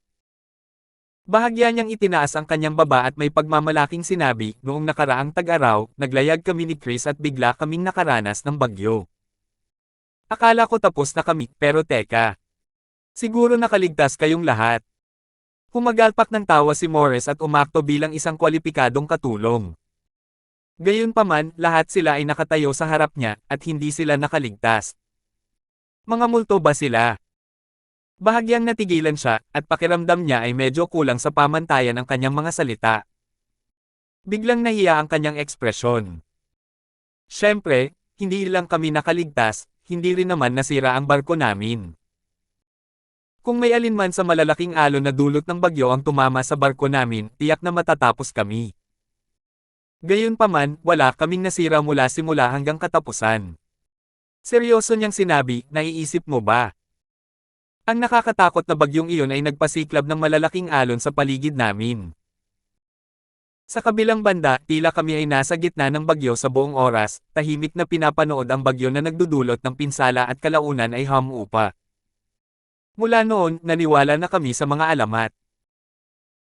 Bahagya niyang itinaas ang kanyang baba at may pagmamalaking sinabi, noong nakaraang tag-araw, naglayag kami ni Chris at bigla kaming nakaranas ng bagyo. Akala ko tapos na kami, pero teka. Siguro nakaligtas kayong lahat. Humagalpak ng tawa si Morris at umakto bilang isang kwalipikadong katulong. Gayunpaman, lahat sila ay nakatayo sa harap niya, at hindi sila nakaligtas. Mga multo ba sila? Bahagyang natigilan siya, at pakiramdam niya ay medyo kulang sa pamantayan ang kanyang mga salita. Biglang nahiya ang kanyang ekspresyon. Siyempre, hindi lang kami nakaligtas, hindi rin naman nasira ang barko namin. Kung may alinman sa malalaking alon na dulot ng bagyo ang tumama sa barko namin, tiyak na matatapos kami. Gayunpaman, wala kaming nasira mula simula hanggang katapusan. Seryoso niyang sinabi, naiisip mo ba? Ang nakakatakot na bagyong iyon ay nagpasiklab ng malalaking alon sa paligid namin. Sa kabilang banda, tila kami ay nasa gitna ng bagyo sa buong oras, tahimik na pinapanood ang bagyo na nagdudulot ng pinsala at kalaunan ay humuupa. Mula noon, naniwala na kami sa mga alamat.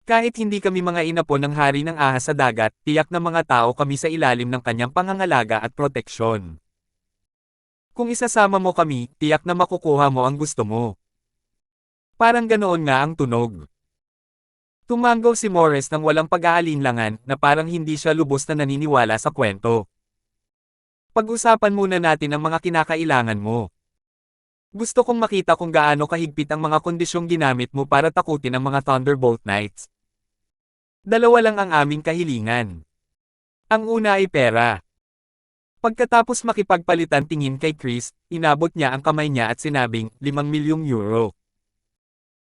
Kahit hindi kami mga inapo ng hari ng ahas sa dagat, tiyak na mga tao kami sa ilalim ng kanyang pangangalaga at proteksyon. Kung isasama mo kami, tiyak na makukuha mo ang gusto mo. Parang ganoon nga ang tunog. Tumango si Morris nang walang pag-aalinlangan, na parang hindi siya lubos na naniniwala sa kwento. Pag-usapan muna natin ang mga kinakailangan mo. Gusto kong makita kung gaano kahigpit ang mga kondisyong ginamit mo para takutin ang mga Thunderbolt Knights. Dalawa lang ang aming kahilingan. Ang una ay pera. Pagkatapos makipagpalitan tingin kay Chris, inabot niya ang kamay niya at sinabing, 5 milyong euro.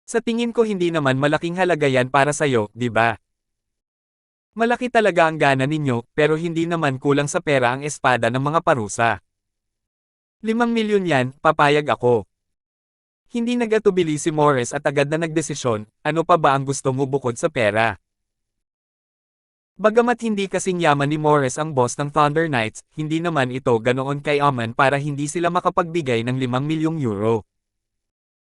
Sa tingin ko hindi naman malaking halaga yan para sa'yo, di ba? Malaki talaga ang gana ninyo, pero hindi naman kulang sa pera ang espada ng mga parusa. 5 milyon yan, papayag ako. Hindi nagatubili si Morris at agad na nagdesisyon, ano pa ba ang gusto mo bukod sa pera? Bagamat hindi kasing yaman ni Morris ang boss ng Thunder Knights, hindi naman ito ganoon kayaman para hindi sila makapagbigay ng 5 milyong euro.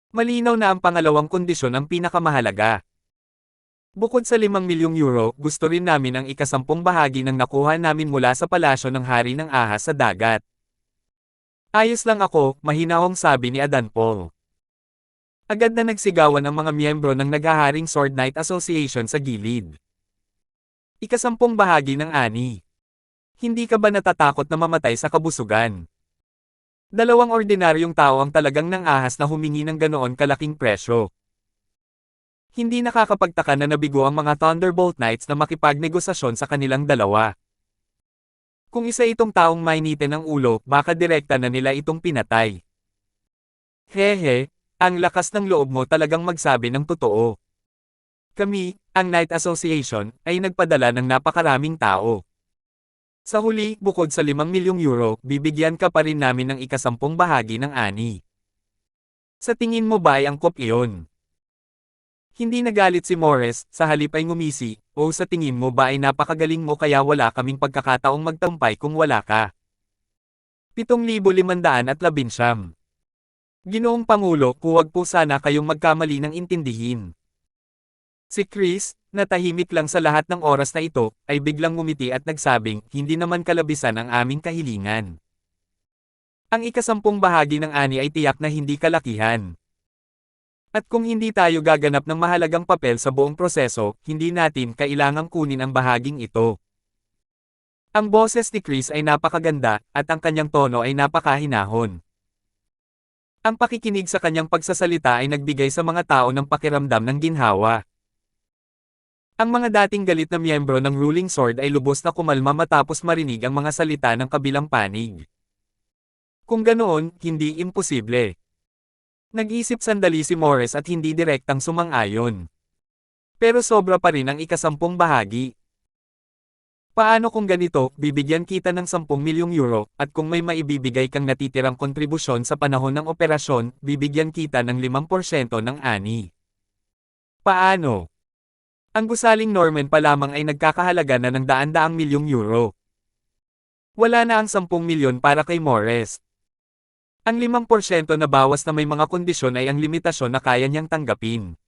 Malinaw na ang pangalawang kondisyon ang pinakamahalaga. Bukod sa 5 milyong euro, gusto rin namin ang ikasampung bahagi ng nakuha namin mula sa palasyo ng hari ng ahas sa dagat. Ayos lang ako, mahinahong sabi ni Adan Paul. Agad na nagsigawan ang mga miyembro ng naghaharing Sword Knight Association sa gilid. Ikasampung bahagi ng ani. Hindi ka ba natatakot na mamatay sa kabusugan? Dalawang ordinaryong tao ang talagang nang ahas na humingi ng ganoon kalaking presyo. Hindi nakakapagtaka na nabigo ang mga Thunderbolt Knights na makipagnegosasyon sa kanilang dalawa. Kung isa itong taong mainitin ng ulo, baka direkta na nila itong pinatay. Hehe, ang lakas ng loob mo talagang magsabi ng totoo. Kami, ang Knight Association, ay nagpadala ng napakaraming tao. Sa huli, bukod sa 5 milyong euro, bibigyan ka pa rin namin ng ikasampung bahagi ng ani. Sa tingin mo ba ay angkop iyon? Hindi nagalit si Morris, sa halip ay ngumisi, o sa tingin mo ba ay napakagaling mo kaya wala kaming pagkakataong magtampay kung wala ka? 7,519. Ginoong Pangulo, huwag po sana kayong magkamali ng intindihin. Si Chris, na tahimik lang sa lahat ng oras na ito, ay biglang ngumiti at nagsabing, hindi naman kalabisan ang aming kahilingan. Ang ikasampung bahagi ng ani ay tiyak na hindi kalakihan. At kung hindi tayo gaganap ng mahalagang papel sa buong proseso, hindi natin kailangang kunin ang bahaging ito. Ang boses ni Chris ay napakaganda, at ang kanyang tono ay napakahinahon. Ang pakikinig sa kanyang pagsasalita ay nagbigay sa mga tao ng pakiramdam ng ginhawa. Ang mga dating galit na miyembro ng ruling sword ay lubos na kumalma matapos marinig ang mga salita ng kabilang panig. Kung ganoon, hindi imposible. Nag-isip sandali si Morris at hindi direktang sumang-ayon. Pero sobra pa rin ang ika-10 bahagi. Paano kung ganito, bibigyan kita ng 10 milyong euro, at kung may maibibigay kang natitirang kontribusyon sa panahon ng operasyon, bibigyan kita ng 5% ng ani. Paano? Ang gusaling Norman pa lamang ay nagkakahalaga na ng daan-daang milyong euro. Wala na ang 10 milyon para kay Morris. Ang 5% na bawas na may mga kondisyon ay ang limitasyon na kaya niyang tanggapin.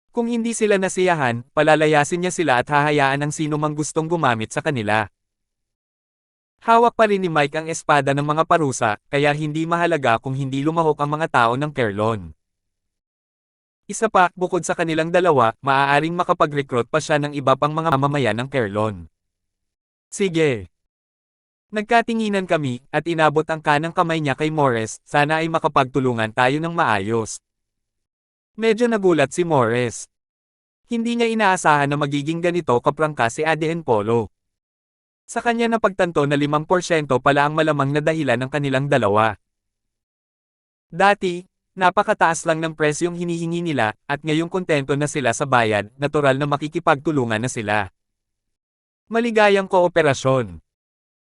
Kung hindi sila nasiyahan, palalayasin niya sila at hahayaan ang sino mang gustong gumamit sa kanila. Hawak pa rin ni Mike ang espada ng mga parusa, kaya hindi mahalaga kung hindi lumahok ang mga tao ng Kerlon. Isa pa, bukod sa kanilang dalawa, maaaring makapag-recruit pa siya ng iba pang mga mamamayan ng Kerlon. Sige. Nagkatinginan kami, at inabot ang kanang kamay niya kay Morris, sana ay makapagtulungan tayo ng maayos. Medyo nagulat si Morris. Hindi niya inaasahan na magiging ganito kaprangka si Adrian Polo. Sa kanya napagtanto na 5% pala ang malamang na dahilan ng kanilang dalawa. Dati, napakataas lang ng presyong hinihingi nila, at ngayong kontento na sila sa bayad, natural na makikipagtulungan na sila. Maligayang kooperasyon.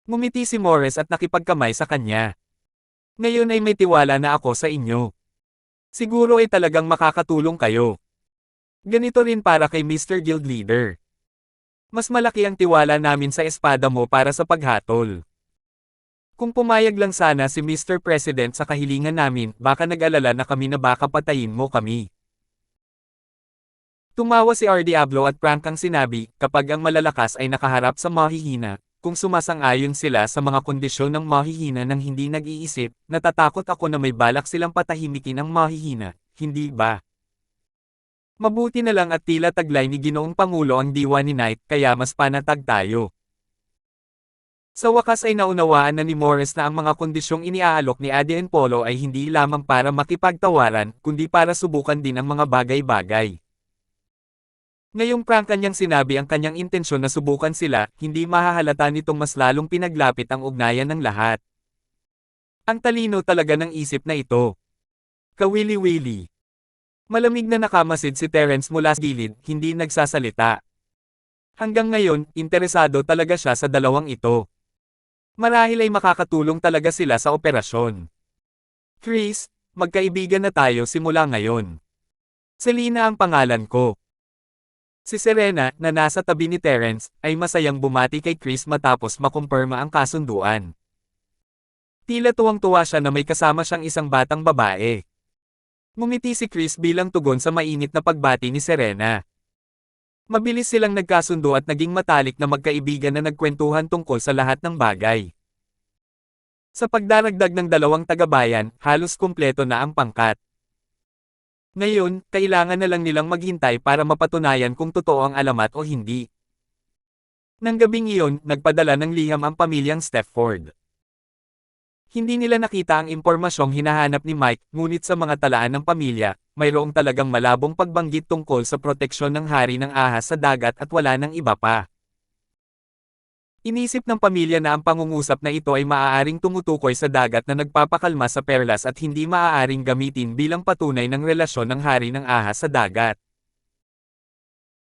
Ngumiti si Morris at nakipagkamay sa kanya. Ngayon ay may tiwala na ako sa inyo. Siguro ay talagang makakatulong kayo. Ganito rin para kay Mr. Guild Leader. Mas malaki ang tiwala namin sa espada mo para sa paghatol. Kung pumayag lang sana si Mr. President sa kahilingan namin, baka nag-alala na kami na baka patayin mo kami. Tumawa si R. Diablo at prangkang sinabi, kapag ang malalakas ay nakaharap sa mahihina, kung sumasang-ayon sila sa mga kondisyon ng mahihina nang hindi nag-iisip, natatakot ako na may balak silang patahimikin ang mahihina, hindi ba? Mabuti na lang at tila taglay ni Ginoong Pangulo ang diwa ni Knight, kaya mas panatag tayo. Sa wakas ay naunawaan na ni Morris na ang mga kondisyong iniaalok ni Adrian Polo ay hindi lamang para makipagtawaran, kundi para subukan din ang mga bagay-bagay. Ngayong prangka niyang sinabi ang kanyang intensyon na subukan sila, hindi mahahalata nitong mas lalong pinaglapit ang ugnayan ng lahat. Ang talino talaga ng isip na ito. Kawili-wili. Malamig na nakamasid si Terence mula sa gilid, hindi nagsasalita. Hanggang ngayon, interesado talaga siya sa dalawang ito. Marahil ay makakatulong talaga sila sa operasyon. Chris, magkaibigan na tayo simula ngayon. Selena ang pangalan ko. Si Serena, na nasa tabi ni Terence, ay masayang bumati kay Chris matapos makumpirma ang kasunduan. Tila tuwang-tuwa siya na may kasama siyang isang batang babae. Ngumiti si Chris bilang tugon sa mainit na pagbati ni Serena. Mabilis silang nagkasundo at naging matalik na magkaibigan na nagkwentuhan tungkol sa lahat ng bagay. Sa pagdaragdag ng dalawang tagabayan, halos kumpleto na ang pangkat. Ngayon, kailangan na lang nilang maghintay para mapatunayan kung totoo ang alamat o hindi. Nang gabing iyon, nagpadala ng liham ang pamilyang Stepford. Hindi nila nakita ang impormasyong hinahanap ni Mike, ngunit sa mga talaan ng pamilya, mayroong talagang malabong pagbanggit tungkol sa proteksyon ng hari ng ahas sa dagat at wala nang iba pa. Inisip ng pamilya na ang pangungusap na ito ay maaaring tumutukoy sa dagat na nagpapakalma sa perlas at hindi maaaring gamitin bilang patunay ng relasyon ng hari ng ahas sa dagat.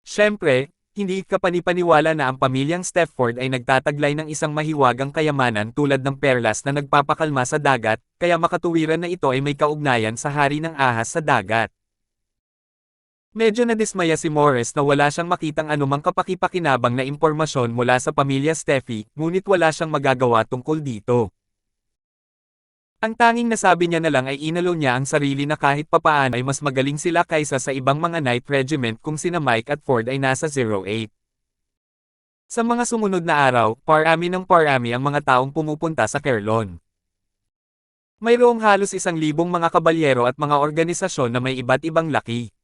Siyempre, hindi kapanipaniwala na ang pamilyang Stepford ay nagtataglay ng isang mahiwagang kayamanan tulad ng perlas na nagpapakalma sa dagat, kaya makatuwiran na ito ay may kaugnayan sa hari ng ahas sa dagat. Medyo nadismaya si Morris na wala siyang makitang anumang kapaki-pakinabang na impormasyon mula sa pamilya Steffi, ngunit wala siyang magagawa tungkol dito. Ang tanging nasabi niya na lang ay inalo niya ang sarili na kahit papaano ay mas magaling sila kaysa sa ibang mga Knight Regiment kung sina Mike at Ford ay nasa 08. Sa mga sumunod na araw, parami ng parami ang mga taong pumupunta sa Kerlon. Mayroong halos 1,000 mga kabalyero at mga organisasyon na may iba't ibang laki.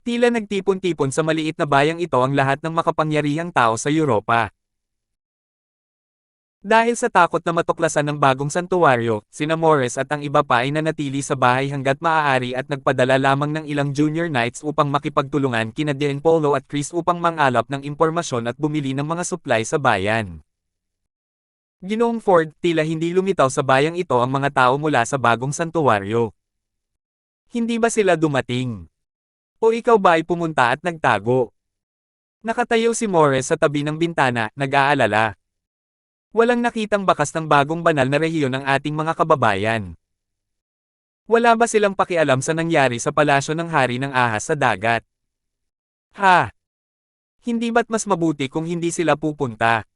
Tila nagtipon-tipon sa maliit na bayang ito ang lahat ng makapangyarihang tao sa Europa. Dahil sa takot na matuklasan ng bagong santuwaryo, sina Morris at ang iba pa ay nanatili sa bahay hanggat maaari at nagpadala lamang ng ilang junior knights upang makipagtulungan kina Dean Polo at Chris upang mangalap ng impormasyon at bumili ng mga supply sa bayan. Ginoong Ford, tila hindi lumitaw sa bayang ito ang mga tao mula sa bagong santuwaryo. Hindi ba sila dumating? O ikaw ba ay pumunta at nagtago? Nakatayo si Morris sa tabi ng bintana, nag-aalala. Walang nakitang bakas ng bagong banal na rehiyon ng ating mga kababayan. Wala ba silang pakialam sa nangyari sa palasyo ng hari ng ahas sa dagat? Ha? Hindi ba't mas mabuti kung hindi sila pupunta?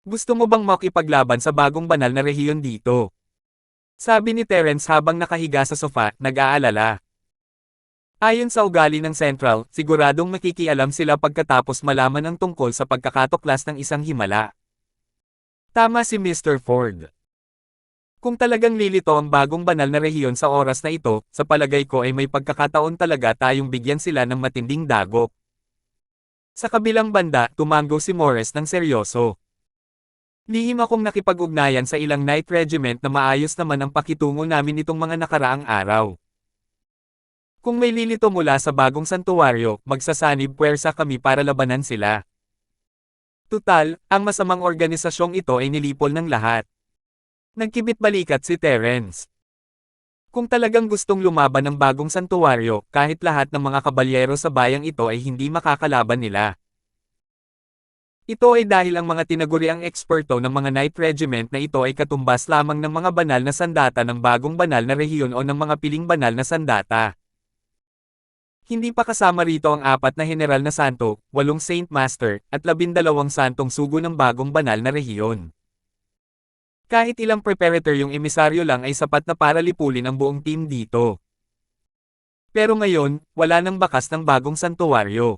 Gusto mo bang makipaglaban sa bagong banal na rehiyon dito? Sabi ni Terence habang nakahiga sa sofa, nag-aalala. Ayon sa ugali ng Central, siguradong makikialam sila pagkatapos malaman ang tungkol sa pagkakatuklas ng isang himala. Tama si Mr. Ford. Kung talagang lilito ang bagong banal na rehiyon sa oras na ito, sa palagay ko ay may pagkakataon talaga tayong bigyan sila ng matinding dagok. Sa kabilang banda, tumango si Morris ng seryoso. Lihim akong nakipag-ugnayan sa ilang night regiment na maayos naman ang pakitungo namin itong mga nakaraang araw. Kung may lilito mula sa bagong santuwaryo, magsasanib puwersa kami para labanan sila. Tutal, ang masamang organisasyong ito ay nilipol ng lahat. Nagkibit-balikat si Terence. Kung talagang gustong lumaban ng bagong santuwaryo, kahit lahat ng mga kabalyero sa bayang ito ay hindi makakalaban nila. Ito ay dahil ang mga tinaguriang eksperto ng mga Night Regiment na ito ay katumbas lamang ng mga banal na sandata ng bagong banal na rehiyon o ng mga piling banal na sandata. Hindi pa kasama rito ang 4 na General na Santo, 8 Saint Master, at 12 Santong Sugo ng bagong banal na rehiyon. Kahit ilang preparatoryong emisaryo lang ay sapat na para lipulin ang buong team dito. Pero ngayon, wala nang bakas ng bagong santuwaryo.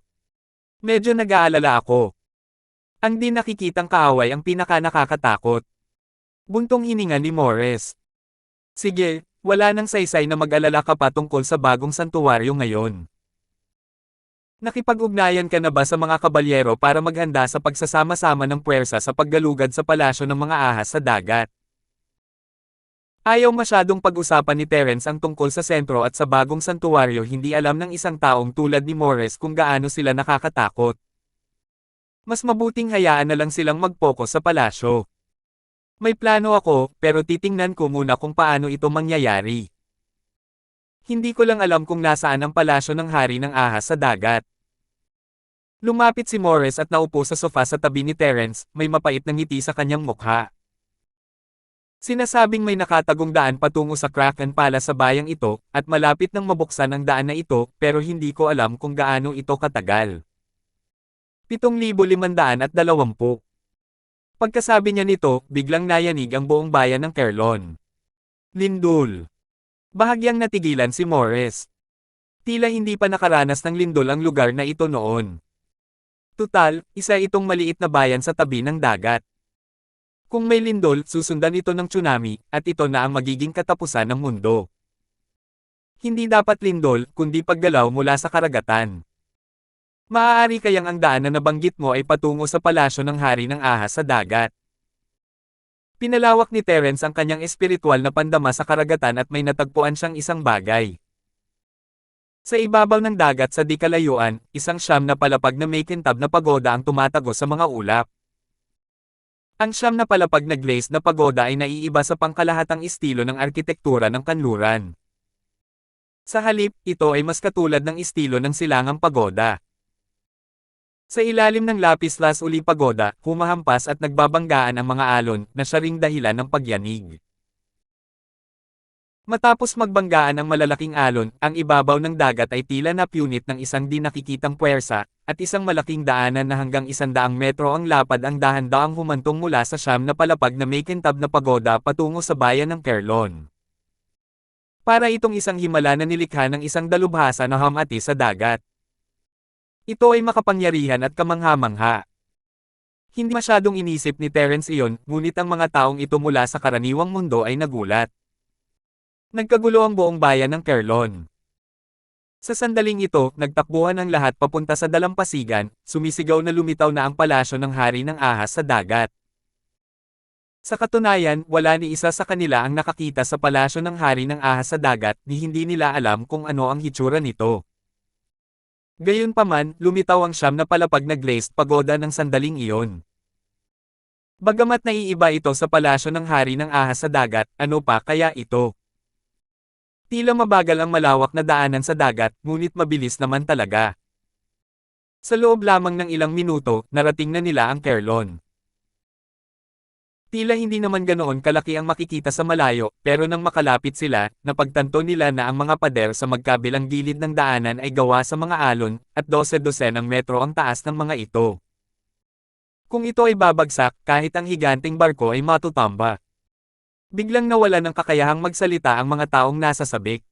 Medyo nag-aalala ako. Ang di nakikitang kaaway ang pinaka-nakakatakot. Buntong hininga ni Morris. Sige, wala nang saysay na mag-alala ka pa tungkol sa bagong santuwaryo ngayon. Nakipag-ugnayan ka na ba sa mga kabalyero para maghanda sa pagsasama-sama ng puwersa sa paggalugad sa palasyo ng mga ahas sa dagat? Ayaw masyadong pag-usapan ni Terence ang tungkol sa sentro at sa bagong santuwaryo, hindi alam ng isang taong tulad ni Morris kung gaano sila nakakatakot. Mas mabuting hayaan na lang silang mag-focus sa palasyo. May plano ako, pero titingnan ko muna kung paano ito mangyayari. Hindi ko lang alam kung nasaan ang palasyo ng hari ng ahas sa dagat. Lumapit si Morris at naupo sa sofa sa tabi ni Terence, may mapait na ngiti sa kanyang mukha. Sinasabing may nakatagong daan patungo sa Kraken Palace sa bayang ito, at malapit nang mabuksan ang daan na ito, pero hindi ko alam kung gaano ito katagal. 7,520. Pagkasabi niya nito, biglang nayanig ang buong bayan ng Kerlon. Lindol. Bahagyang natigilan si Morris. Tila hindi pa nakaranas ng lindol ang lugar na ito noon. Tutal, isa itong maliit na bayan sa tabi ng dagat. Kung may lindol, susundan ito ng tsunami, at ito na ang magiging katapusan ng mundo. Hindi dapat lindol, kundi paggalaw mula sa karagatan. Maaari kayang ang daan na nabanggit mo ay patungo sa palasyo ng hari ng ahas sa dagat. Pinalawak ni Terence ang kanyang espiritual na pandama sa karagatan at may natagpuan siyang isang bagay. Sa ibabaw ng dagat sa di kalayuan, isang siyam na palapag na may kintab na pagoda ang tumatago sa mga ulap. Ang siyam na palapag na glazed na pagoda ay naiiba sa pangkalahatang estilo ng arkitektura ng kanluran. Sa halip, ito ay mas katulad ng estilo ng silangang pagoda. Sa ilalim ng lapis lazuli pagoda, humahampas at nagbabanggaan ang mga alon, na siya ring dahilan ng pagyanig. Matapos magbanggaan ang malalaking alon, ang ibabaw ng dagat ay tila napunit ng isang di nakikitang puwersa, at isang malaking daanan na hanggang 100 metro ang lapad ang dahan-daang humantong mula sa siyam na palapag na may kintab na pagoda patungo sa bayan ng Kerlon. Para itong isang himala na nilikha ng isang dalubhasa na hamati sa dagat. Ito ay makapangyarihan at kamangha-mangha. Hindi masyadong inisip ni Terence iyon, ngunit ang mga taong ito mula sa karaniwang mundo ay nagulat. Nagkagulo ang buong bayan ng Kerlon. Sa sandaling ito, nagtakbuhan ang lahat papunta sa dalampasigan, sumisigaw na lumitaw na ang palasyo ng hari ng ahas sa dagat. Sa katunayan, wala ni isa sa kanila ang nakakita sa palasyo ng hari ng ahas sa dagat ni hindi nila alam kung ano ang hitsura nito. Gayunpaman, lumitaw ang siyam na palapag na glazed pagoda ng sandaling iyon. Bagamat naiiba ito sa palasyo ng hari ng ahas sa dagat, ano pa kaya ito? Tila mabagal ang malawak na daanan sa dagat, ngunit mabilis naman talaga. Sa loob lamang ng ilang minuto, narating na nila ang Kerlon. Tila hindi naman ganoon kalaki ang makikita sa malayo, pero nang makalapit sila, napagtanto nila na ang mga pader sa magkabilang gilid ng daanan ay gawa sa mga alon, at 12-12 ng metro ang taas ng mga ito. Kung ito ay babagsak, kahit ang higanting barko ay matutamba. Biglang nawala ng kakayahang magsalita ang mga taong nasa sabik.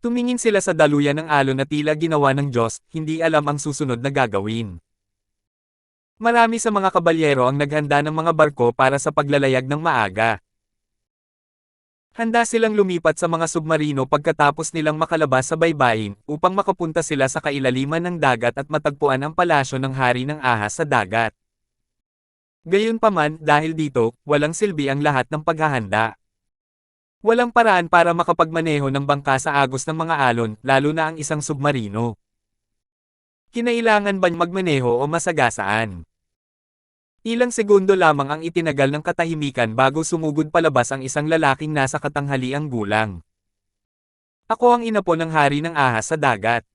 Tumingin sila sa daluyan ng alon na tila ginawa ng Diyos, hindi alam ang susunod na gagawin. Marami sa mga kabalyero ang naghanda ng mga barko para sa paglalayag ng maaga. Handa silang lumipat sa mga submarino pagkatapos nilang makalabas sa baybayin upang makapunta sila sa kailaliman ng dagat at matagpuan ang palasyo ng hari ng ahas sa dagat. Gayunpaman, dahil dito, walang silbi ang lahat ng paghahanda. Walang paraan para makapagmaneho ng bangka sa agos ng mga alon, lalo na ang isang submarino. Kinailangan ba magmaneho o masagasaan? Ilang segundo lamang ang itinagal ng katahimikan bago sumugod palabas ang isang lalaking nasa katanghaliang gulang. Ako ang inapo ng hari ng ahas sa dagat.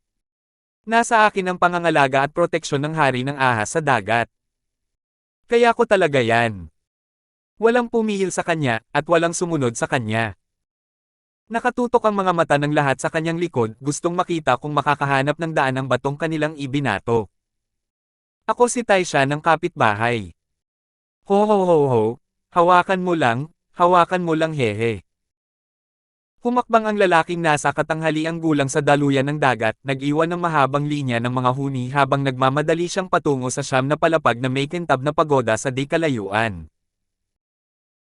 Nasa akin ang pangangalaga at proteksyon ng hari ng ahas sa dagat. Kaya ko talaga yan. Walang pumihil sa kanya, at walang sumunod sa kanya. Nakatutok ang mga mata ng lahat sa kanyang likod, gustong makita kung makakahanap ng daan ang batong kanilang ibinato. Ako si Taisha ng kapitbahay. Ho ho ho ho, hawakan mo lang hehe. Humakbang ang lalaking nasa katanghaliang gulang sa daluyan ng dagat, nag-iwan ng mahabang linya ng mga huni habang nagmamadali siyang patungo sa siyam na palapag na may kintab na pagoda sa di kalayuan.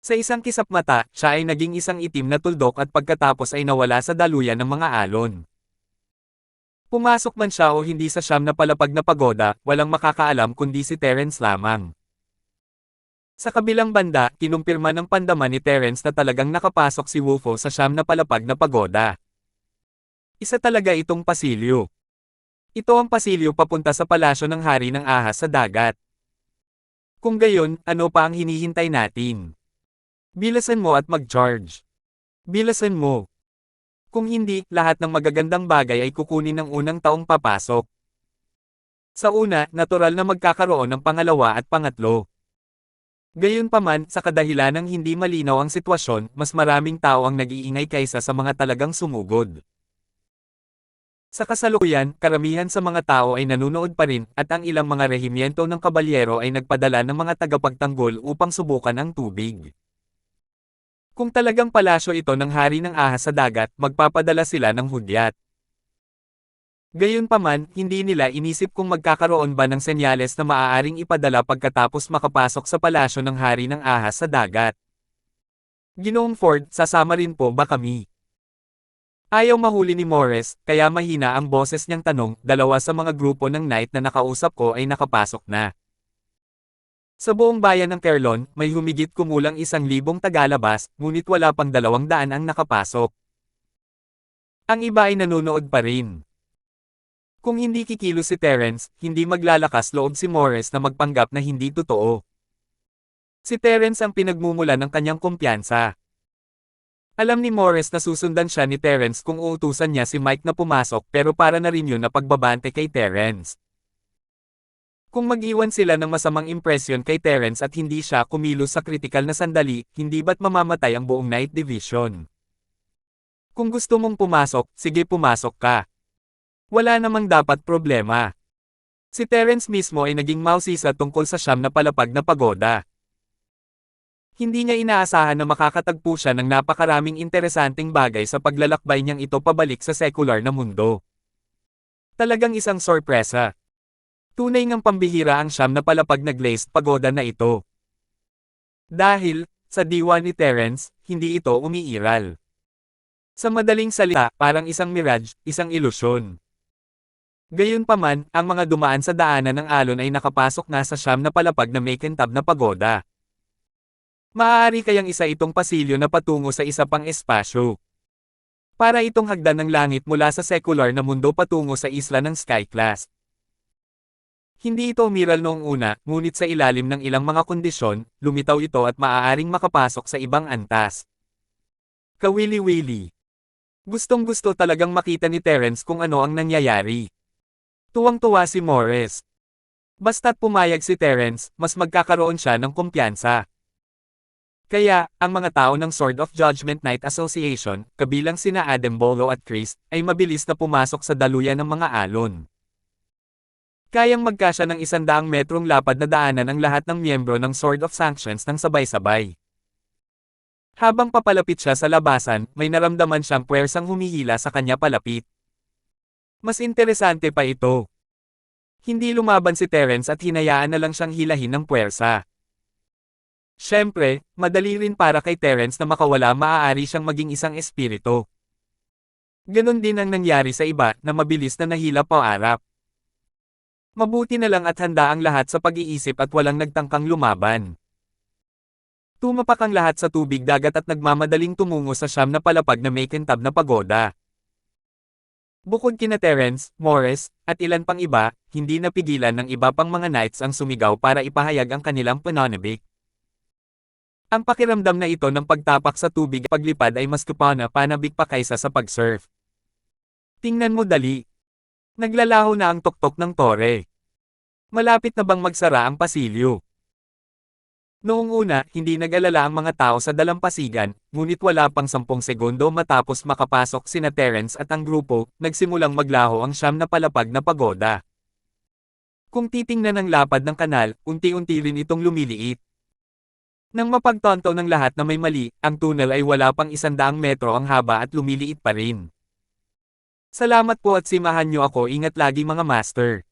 Sa isang kisap mata, siya ay naging isang itim na tuldok at pagkatapos ay nawala sa daluyan ng mga alon. Pumasok man siya o hindi sa siyam na palapag na pagoda, walang makakaalam kundi si Terence lamang. Sa kabilang banda, kinumpirma ng pandaman ni Terence na talagang nakapasok si Wufo sa siyam na palapag na pagoda. Isa talaga itong pasilyo. Ito ang pasilyo papunta sa palasyo ng hari ng ahas sa dagat. Kung gayon, ano pa ang hinihintay natin? Bilasan mo at mag-charge. Bilasan mo. Kung hindi, lahat ng magagandang bagay ay kukunin ng unang taong papasok. Sa una, natural na magkakaroon ng pangalawa at pangatlo. Gayunpaman, sa kadahilan ng hindi malinaw ang sitwasyon, mas maraming tao ang nag-iingay kaysa sa mga talagang sumugod. Sa kasalukuyan, karamihan sa mga tao ay nanunood pa rin, at ang ilang mga rehimyento ng kabalyero ay nagpadala ng mga tagapagtanggol upang subukan ang tubig. Kung talagang palasyo ito ng hari ng ahas sa dagat, magpapadala sila ng hudyat. Gayunpaman, hindi nila inisip kung magkakaroon ba ng senyales na maaaring ipadala pagkatapos makapasok sa palasyo ng hari ng ahas sa dagat. Ginoong Ford, sasama rin po ba kami? Ayaw mahuli ni Morris, kaya mahina ang boses niyang tanong, dalawa sa mga grupo ng night na nakausap ko ay nakapasok na. Sa buong bayan ng Kerlon, may humigit kumulang 1,000 tagalabas, ngunit wala pang 200 ang nakapasok. Ang iba ay nanonood pa rin. Kung hindi kikilos si Terence, hindi maglalakas loob si Morris na magpanggap na hindi totoo. Si Terence ang pinagmumula ng kanyang kumpiyansa. Alam ni Morris na susundan siya ni Terence kung uutusan niya si Mike na pumasok pero para na rin yun na pagbabante kay Terence. Kung mag-iwan sila ng masamang impresyon kay Terence at hindi siya kumilos sa kritikal na sandali, hindi ba't mamamatay ang buong Night Division? Kung gusto mong pumasok, sige pumasok ka. Wala namang dapat problema. Si Terence mismo ay naging mausisa tungkol sa siyam na palapag na pagoda. Hindi niya inaasahan na makakatagpo siya ng napakaraming interesanting bagay sa paglalakbay niyang ito pabalik sa sekular na mundo. Talagang isang sorpresa. Tunay ngang pambihira ang siyam na palapag na glazed pagoda na ito. Dahil, sa diwa ni Terence, hindi ito umiiral. Sa madaling salita, parang isang mirage, isang ilusyon. Gayunpaman, ang mga dumaan sa daanan ng alon ay nakapasok na sa siyam na palapag na may kintab na pagoda. Maaari kayang isa itong pasilyo na patungo sa isa pang espasyo. Para itong hagdan ng langit mula sa secular na mundo patungo sa isla ng Sky Class. Hindi ito umiral noong una, ngunit sa ilalim ng ilang mga kondisyon, lumitaw ito at maaaring makapasok sa ibang antas. Kawili-wili. Gustong-gusto talagang makita ni Terence kung ano ang nangyayari. Tuwang-tuwa si Morris. Basta't pumayag si Terence, mas magkakaroon siya ng kumpiyansa. Kaya, ang mga tao ng Sword of Judgment Night Association, kabilang sina Adam Bolo at Chris, ay mabilis na pumasok sa daluyan ng mga alon. Kayang magkasya ng 100 metrong lapad na daanan ang lahat ng miyembro ng Sword of Sanctions ng sabay-sabay. Habang papalapit siya sa labasan, may naramdaman siyang puwersang humihila sa kanya palapit. Mas interesante pa ito. Hindi lumaban si Terence at hinayaan na lang siyang hilahin ng puwersa. Siyempre, madali rin para kay Terence na makawala, maaari siyang maging isang espiritu. Ganon din ang nangyari sa iba na mabilis na nahila paarap. Mabuti na lang at handa ang lahat sa pag-iisip at walang nagtangkang lumaban. Tumapak ang lahat sa tubig dagat at nagmamadaling tumungo sa siyam na palapag na may kintab na pagoda. Bukod kina Terence, Morris, at ilan pang iba, hindi napigilan ng iba pang mga knights ang sumigaw para ipahayag ang kanilang pananabik. Ang pakiramdam na ito ng pagtapak sa tubig at paglipad ay mas panabik pa kaysa sa pag-surf. Tingnan mo dali. Naglalaho na ang tuktok ng tore. Malapit na bang magsara ang pasilyo? Noong una, hindi nag-alala ang mga tao sa dalampasigan, ngunit wala pang 10 segundo matapos makapasok sina Terence at ang grupo, nagsimulang maglaho ang siyam na palapag na pagoda. Kung titingnan ang lapad ng kanal, unti-unti rin itong lumiliit. Nang mapagtanto ng lahat na may mali, ang tunnel ay wala pang 100 metro ang haba at lumiliit pa rin. Salamat po at simahan niyo ako, ingat lagi mga master.